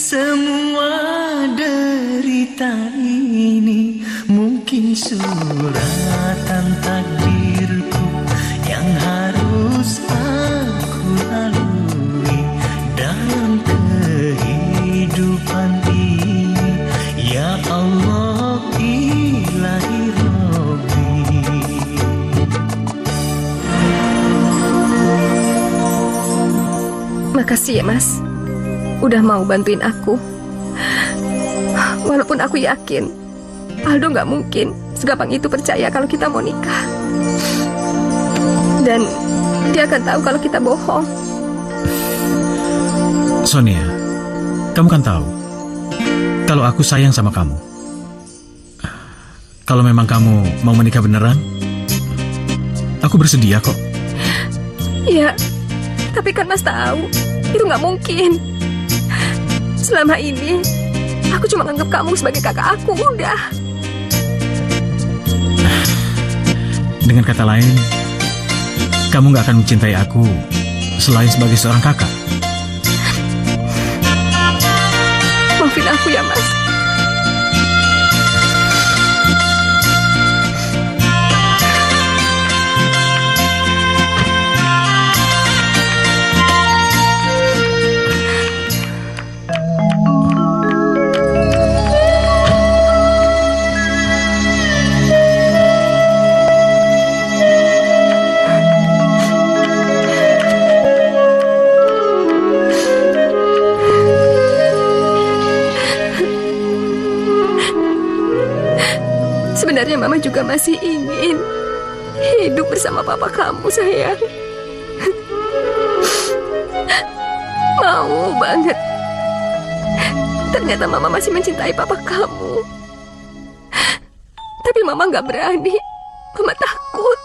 semua derita ini. Mungkin suratan takdirku yang harus aku lalui dalam kehidupan ini. Ya Allah ilahi Rabbi. Makasih ya, Mas. Udah mau bantuin aku. Walaupun aku yakin Aldo nggak mungkin segampang itu percaya kalau kita mau nikah. Dan dia akan tahu kalau kita bohong. Sonia, kamu kan tahu kalau aku sayang sama kamu. Kalau memang kamu mau menikah beneran, aku bersedia kok. Iya, tapi kan Mas tahu itu nggak mungkin. Selama ini aku cuma anggap kamu sebagai kakak aku, udah. Dengan kata lain, kamu gak akan mencintai aku selain sebagai seorang kakak. Maafin aku ya, Mas. Sebenarnya Mama juga masih ingin hidup bersama papa kamu, sayang. Mau banget. Ternyata Mama masih mencintai papa kamu. Tapi Mama gak berani. Mama takut.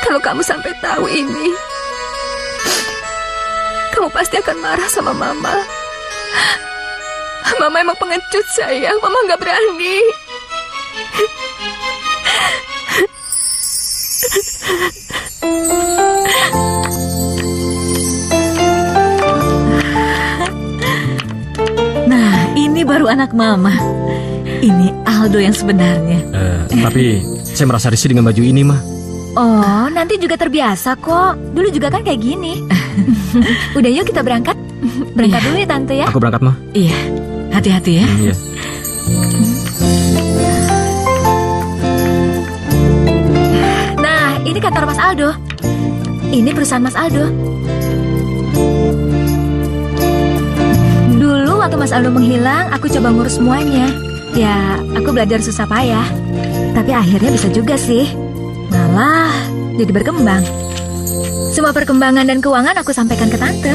Kalau kamu sampai tahu ini, kamu pasti akan marah sama Mama. Mama emang pengecut, sayang. Mama gak berani. Nah, ini baru anak Mama. Ini Aldo yang sebenarnya. Tapi saya merasa risih dengan baju ini, Mah. Oh, nanti juga terbiasa kok. Dulu juga kan kayak gini. Udah yuk kita berangkat. Berangkat dulu ya Tante ya. Aku berangkat, Mah. Iya, hati-hati ya. Iya. Nah, ini kantor Mas Aldo. Ini perusahaan Mas Aldo. Dulu waktu Mas Aldo menghilang, aku coba ngurus semuanya. Ya, aku belajar susah payah. Tapi akhirnya bisa juga sih. Malah jadi berkembang. Semua perkembangan dan keuangan aku sampaikan ke Tante.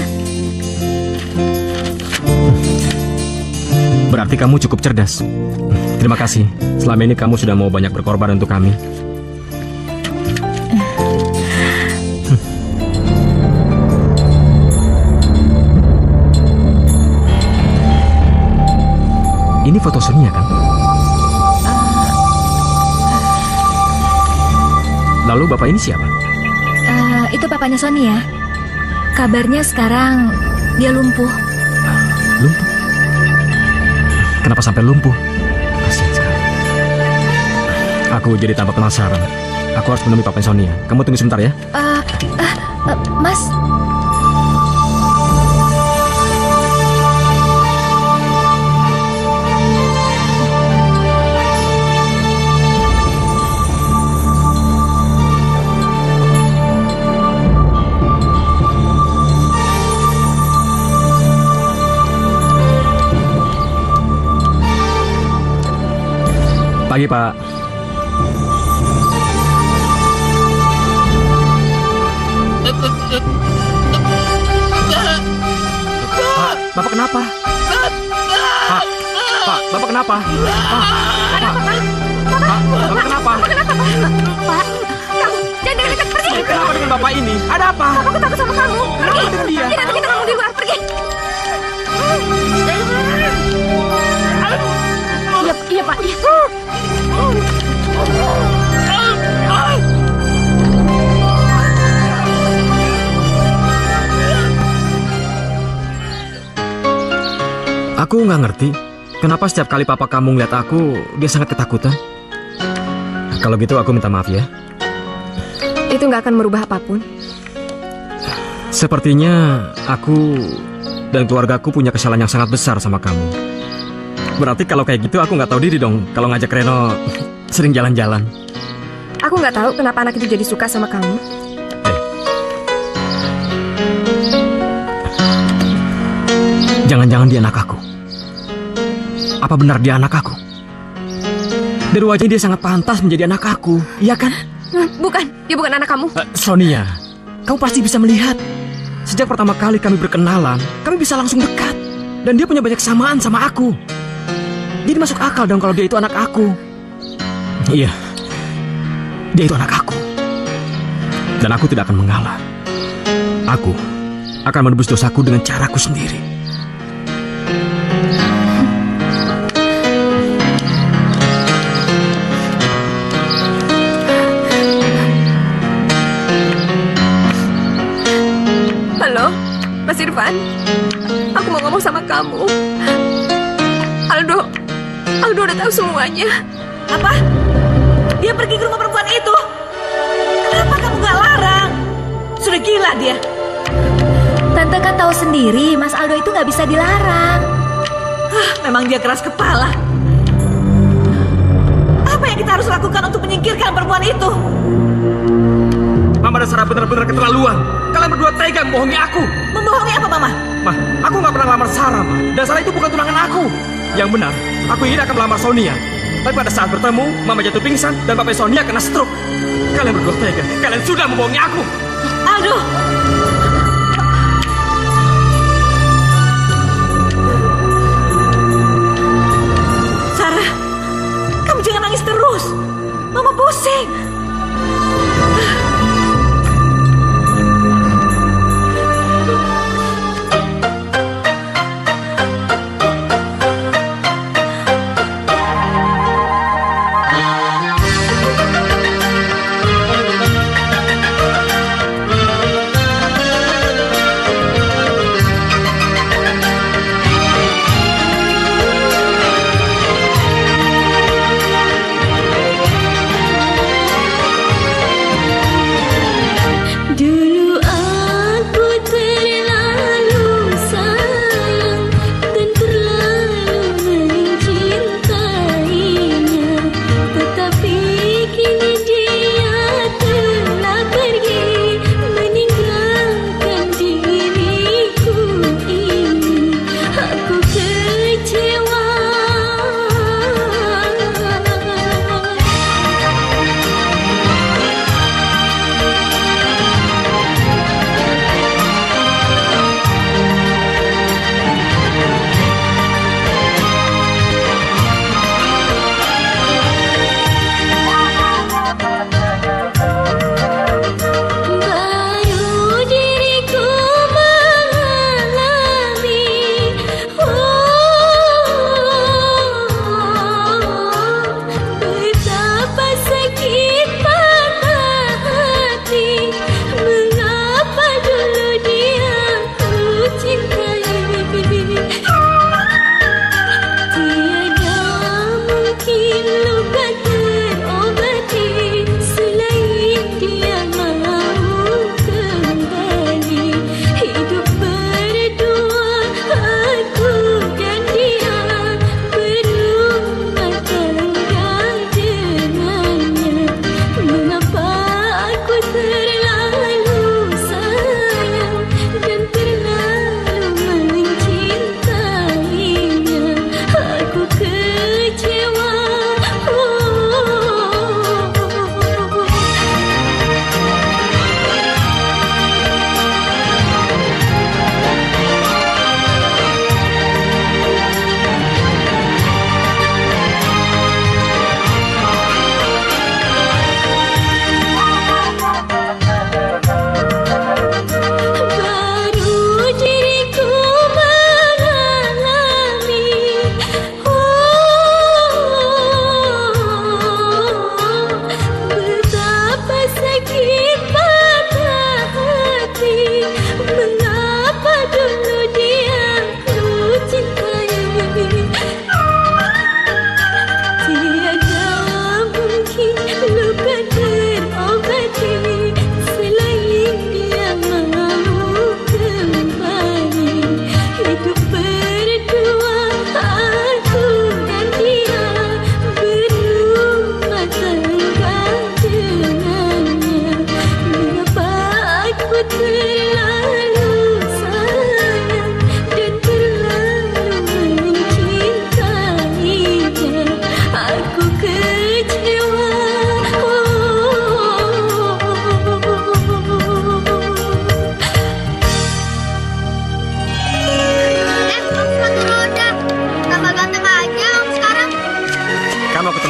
Berarti kamu cukup cerdas. Terima kasih. Selama ini kamu sudah mau banyak berkorban untuk kami. Ini foto Sonia kan? Lalu bapak ini siapa? Itu papanya Sonia. Kabarnya sekarang dia lumpuh. Lumpuh? Kenapa sampai lumpuh? Kasihan sekali. Aku jadi tambah penasaran. Aku harus menemui Papa Sonia. Kamu tunggu sebentar ya. Mas. Pagi, Pak. Pak, Bapak kenapa? Pak, Bapak kenapa? Pak, Bapak kenapa? Pak, kamu jangan dekat-dekat, pergi. Kenapa dengan Bapak ini? Ada apa? Aku takut sama kamu. Pergi. Kenapa dengan dia? Tidak, nanti kita ngomong di luar. Pergi. Iya, Pak. Iya. Aku nggak ngerti, kenapa setiap kali papa kamu ngeliat aku, dia sangat ketakutan. Kalau gitu aku minta maaf ya. Itu nggak akan merubah apapun. Sepertinya aku dan keluargaku punya kesalahan yang sangat besar sama kamu. Berarti kalau kayak gitu aku nggak tahu diri dong kalau ngajak Reno sering jalan-jalan. Aku nggak tahu kenapa anak itu jadi suka sama kamu. Jangan-jangan dia anak aku. Apa benar dia anak aku? Dari wajahnya dia sangat pantas menjadi anak aku, iya kan? Bukan, dia bukan anak kamu. Sonia, kamu pasti bisa melihat. Sejak pertama kali kami berkenalan, kami bisa langsung dekat. Dan dia punya banyak kesamaan sama aku. Jadi masuk akal dong kalau dia itu anak aku. Iya, dia itu anak aku. Dan aku tidak akan mengalah. Aku akan menebus dosaku dengan caraku sendiri. Halo, Mas Irfan. Aku mau ngomong sama kamu. Aldo udah tahu semuanya. Apa? Dia pergi ke rumah perempuan itu? Kenapa kamu gak larang? Sudah gila dia. Tante kan tahu sendiri, Mas Aldo itu nggak bisa dilarang. Memang dia keras kepala. Apa yang kita harus lakukan untuk menyingkirkan perempuan itu? Mama dan Sarah benar-benar keterlaluan. Kalian berdua tega membohongi aku. Membohongi apa, Mama? Mah, aku nggak pernah lamar Sarah, Ma. Dan Sarah itu bukan tunangan aku. Yang benar, aku ingin akan melamar Sonia. Tapi pada saat bertemu, Mama jatuh pingsan dan Papa Sonia kena stroke. Kalian berdua tega. Kalian sudah membohongi aku. Aldo! Sarah, kamu jangan nangis terus. Mama pusing.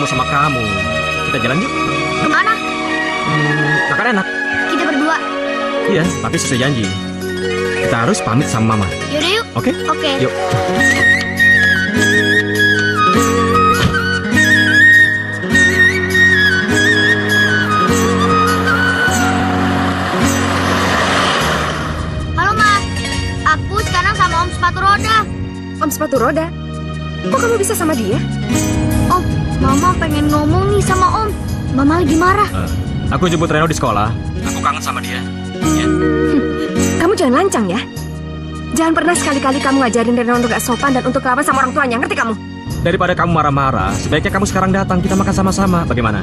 mau sama kamu. Kita jalan yuk. Kemana? Makan enak. Kita berdua. Iya, tapi sesuai janji. Kita harus pamit sama Mama. Yaudah yuk. Oke? Oke. Yuk. Halo, Ma. Aku sekarang sama Om Sepatu Roda. Om Sepatu Roda? Kok kamu bisa sama dia? Om, Mama pengen ngomong nih sama Om. Mama lagi marah. Aku jemput Reno di sekolah. Aku kangen sama dia. Ya. Kamu jangan lancang ya. Jangan pernah sekali-kali kamu ngajarin Reno untuk gak sopan dan untuk kelawan sama orang tuanya. Ngerti kamu? Daripada kamu marah-marah, sebaiknya kamu sekarang datang. Kita makan sama-sama. Bagaimana?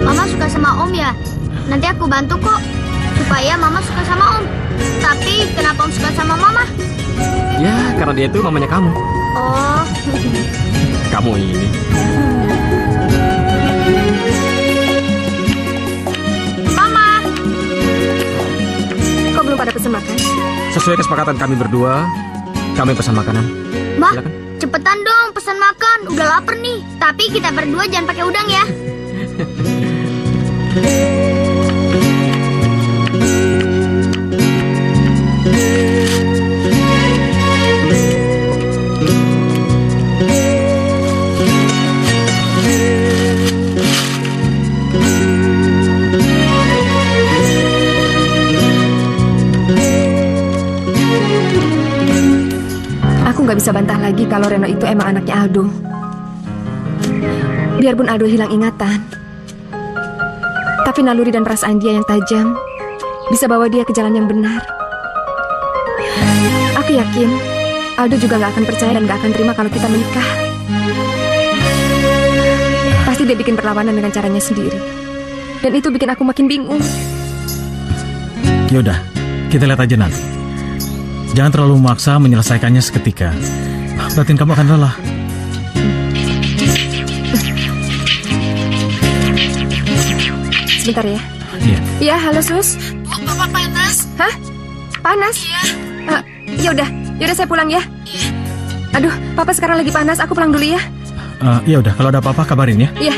Mama suka sama Om ya? Nanti aku bantu kok. Supaya Mama suka sama Om. Tapi kenapa Om suka sama Mama? Ya, karena dia itu mamanya kamu. Oh. Kamu ini. Mama. Kok belum pada pesen makan? Sesuai kesepakatan kami berdua, kami pesan makanan. Ma, Silakan. cepetan dong pesan makan. Udah lapar nih. Tapi kita berdua jangan pakai udang ya. Aku nggak bisa bantah lagi kalau Reno itu emang anaknya Aldo. Biarpun Aldo hilang ingatan, tapi naluri dan perasaan dia yang tajam bisa bawa dia ke jalan yang benar. Aku yakin Aldo juga nggak akan percaya dan nggak akan terima kalau kita menikah. Pasti dia bikin perlawanan dengan caranya sendiri. Dan itu bikin aku makin bingung. Yaudah, kita lihat aja nanti. Jangan terlalu memaksa menyelesaikannya seketika. Batin kamu akan lelah. Sebentar ya. Iya. Iya, halo Sus. Papa panas. Hah? Panas? Iya. Yaudah saya pulang ya. Aduh, Papa sekarang lagi panas. Aku pulang dulu ya. Ya udah, kalau ada apa-apa kabarin ya. Iya.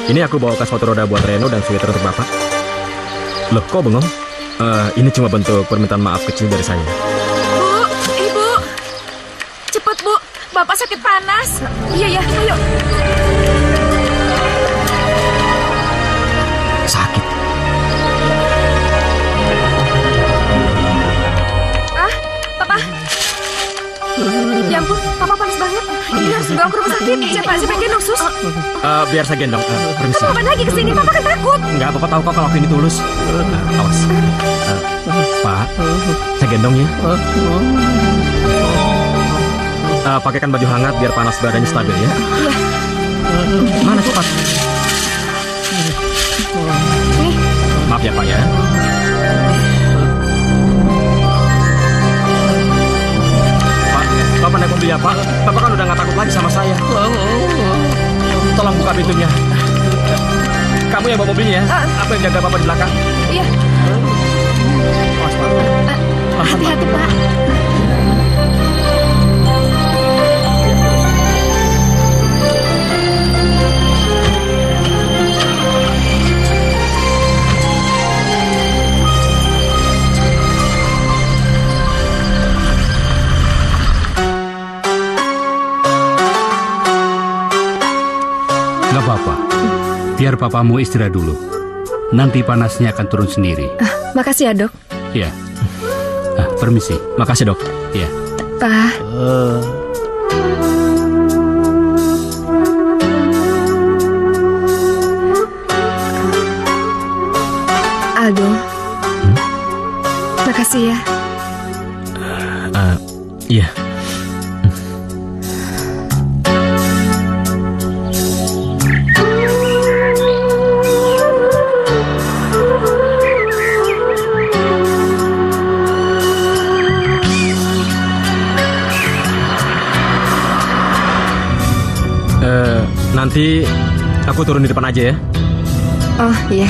Ini aku bawa sepatu roda buat Reno dan sweater untuk Bapak. Loh, kok bengong? Ini cuma bentuk permintaan maaf kecil dari saya. Bu, Ibu. Cepet, Bu. Bapak sakit panas. Iya, ayo. Sakit. Papa. Ya ampun, Papa panas banget. Ini harus dibawa ke rumah sakit. Siapa yang gendong, Sus? Biar saya gendong. Permisi. Kamu lagi kesini, Papa kan takut. Enggak, Bapak tahu kok kalau aku ini tulus. Awas. Pak, saya gendong ya. Pakaikan baju hangat biar panas badannya stabil ya. Iya. Mana cepat? Nih. Maaf ya Pak ya. Pak, Bapak naik mobil ya Pak. Bapak kan udah nggak takut lagi sama saya. Tolong buka pintunya. Kamu yang bawa mobilnya ya? Aku yang jaga Bapak di belakang. Iya. Awas Pak. Hati-hati, Pak. Gak apa-apa. Biar papamu istirahat dulu. Nanti panasnya akan turun sendiri. Makasih ya, Dok. Ya. Permisi. Makasih, Dok. Ya. Pak. Aldo. Makasih ya. Iya. Berarti aku turun di depan aja ya. Oh, iya.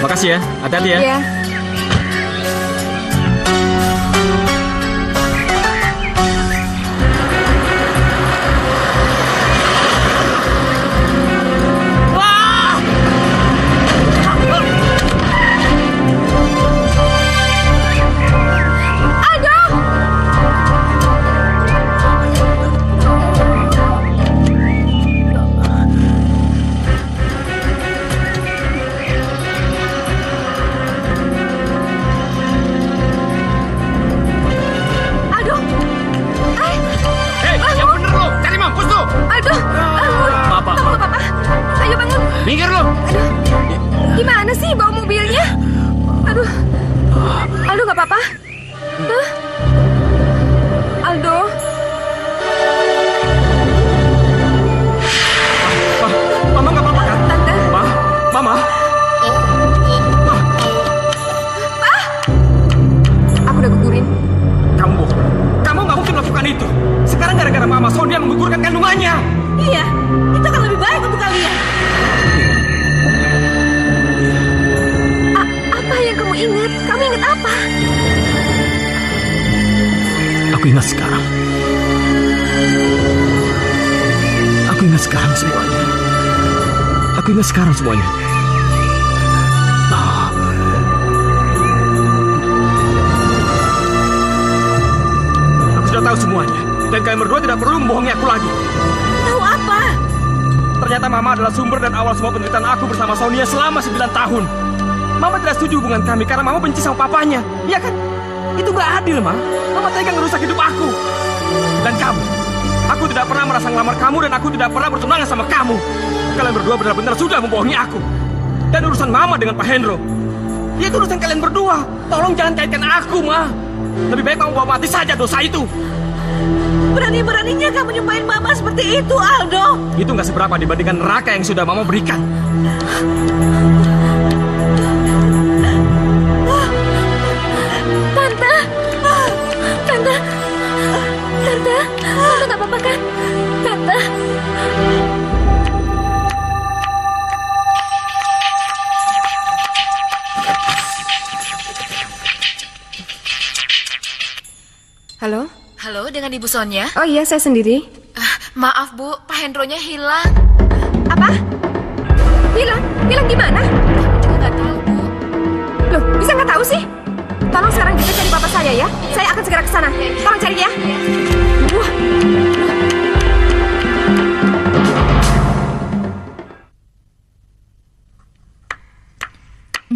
Makasih ya, hati-hati ya. Iya. Minggir lo! Gimana sih bawa mobilnya? Aduh. Aldo nggak apa-apa? Hah? Aldo? Mama nggak apa-apa kan? Tante? Mama? Aku udah gugurin. Kamu bohong. Kamu nggak mungkin melakukan itu. Sekarang gara-gara Mama Sonia menggugurkan kandungannya. Iya, itu kan lebih baik untuk kalian. Apa yang kamu ingat? Kamu ingat apa? Aku ingat sekarang. Aku ingat sekarang semuanya. Aku ingat sekarang semuanya. Aku sudah tahu semuanya. Dan kalian berdua tidak perlu membohongi aku lagi. Tahu apa? Ternyata Mama adalah sumber dan awal semua penderitaan aku bersama Sonia selama 9 tahun. Mama tidak setuju hubungan kami karena Mama benci sama papanya. Iya kan? Itu gak adil, Ma. Mama tega ngerusak hidup aku. Dan kamu. Aku tidak pernah merasa ngelamar kamu dan aku tidak pernah bertunangan sama kamu. Kalian berdua benar-benar sudah membohongi aku. Dan urusan Mama dengan Pak Hendro, ya itu urusan kalian berdua. Tolong jangan kaitkan aku, Ma. Lebih baik kamu bawa mati saja dosa itu. Berani-beraninya kamu nyumpahin Mama seperti itu, Aldo. Itu nggak seberapa dibandingkan neraka yang sudah Mama berikan. Tante nggak apa-apa kan? Tante. Halo? Halo, dengan Ibu Sonia? Oh iya, saya sendiri. Maaf Bu, Pak Hendronya hilang. Apa? Hilang? Hilang di mana? Aku juga nggak tahu Bu. Loh, bisa nggak tahu sih? Tolong sekarang juga cari bapak saya ya. Saya akan segera ke sana. Tolong cari ya.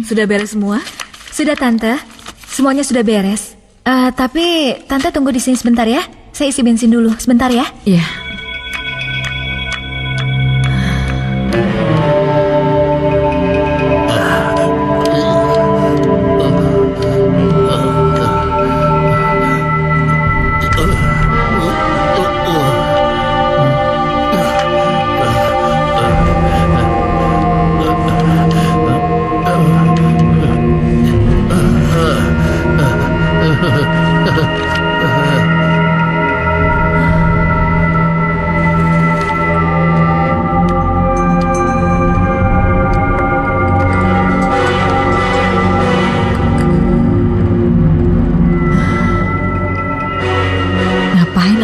Sudah beres semua? Sudah Tante, semuanya sudah beres. Tapi Tante tunggu di sini sebentar ya. Saya isi bensin dulu, sebentar ya. Iya.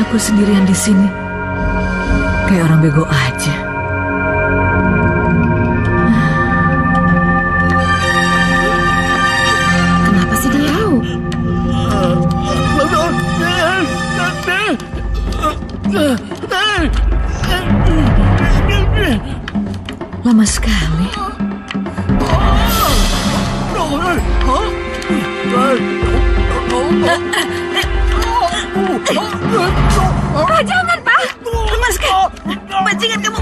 Aku sendirian di sini, kayak orang bego aja. Kenapa sih dia? Lama sekali. Jangan, Pak. Lepaskan. Bajingan kamu.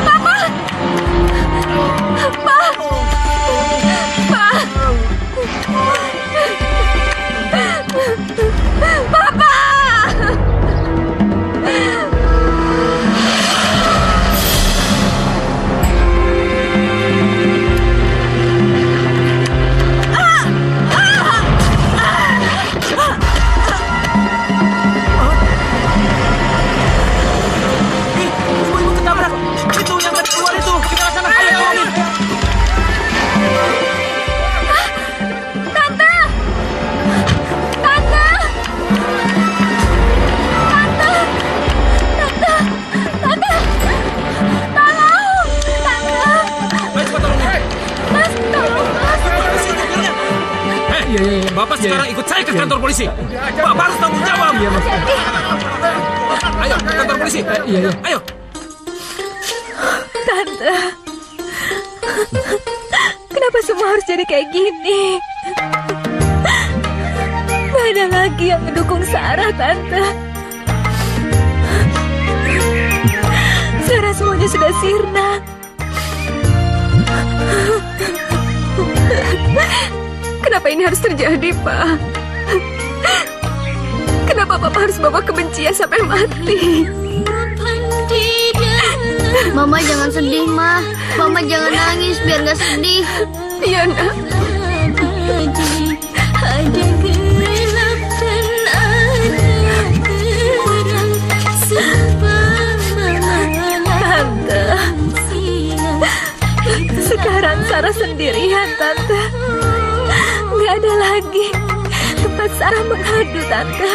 Papa. Pak. Pak. Papa. sekarang ikut saya ke kantor polisi. Bapak harus tanggung jawab. Iya, Mas. Ayo, ke kantor polisi. Iya. Ayo. Tante, kenapa semua harus jadi kayak gini? Gak ada lagi yang mendukung Sarah, Tante. Sarah semuanya sudah sirna. Kenapa ini harus terjadi, Pak? Kenapa Papa harus bawa kebencian sampai mati? Mama jangan sedih, Ma. Mama jangan nangis biar gak sedih. Iya, Nak. Ada gelap dan ada terang. Tante, sekarang Sarah sendirian, Tante. Gak ada lagi tempat Sarah mengadu, Tante.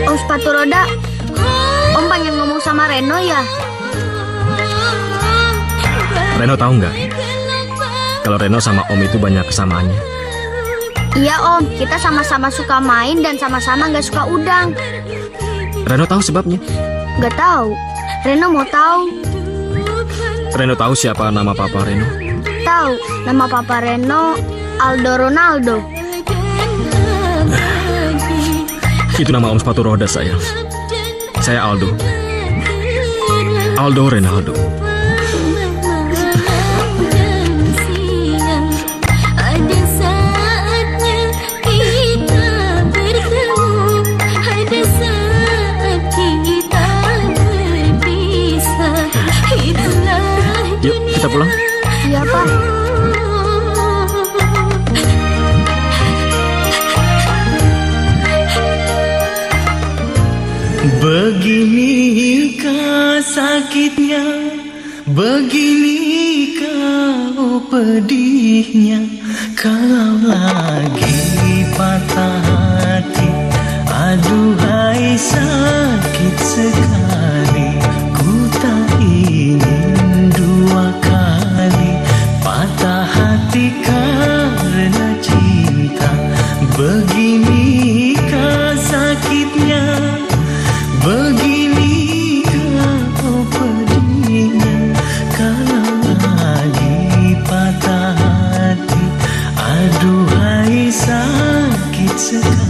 Om sepatu roda, Om pengen ngomong sama Reno ya? Reno tahu nggak? Kalau Reno sama Om itu banyak kesamaannya. Iya Om, kita sama-sama suka main dan sama-sama nggak suka udang. Reno tahu sebabnya? Nggak tahu. Reno mau tahu. Reno tahu siapa nama Papa Reno? Tahu, nama Papa Reno Aldo Ronaldo. Itu nama Om sepatu roda saya. Saya Aldo. Aldo Ronaldo. Ada saatnya kita bertemu, ada saat kita berpisah. Itulah Yuk, kita pulang. Iya Pak. Beginikah sakitnya, beginikah pedihnya, kalau lagi patah hati. Aduhai sakit sekali, ku tak ingin dua kali patah hati karena cinta. Beginikah sakitnya, beginikah pedihnya, kalau lagi patah hati. Aduhai sakit sekali.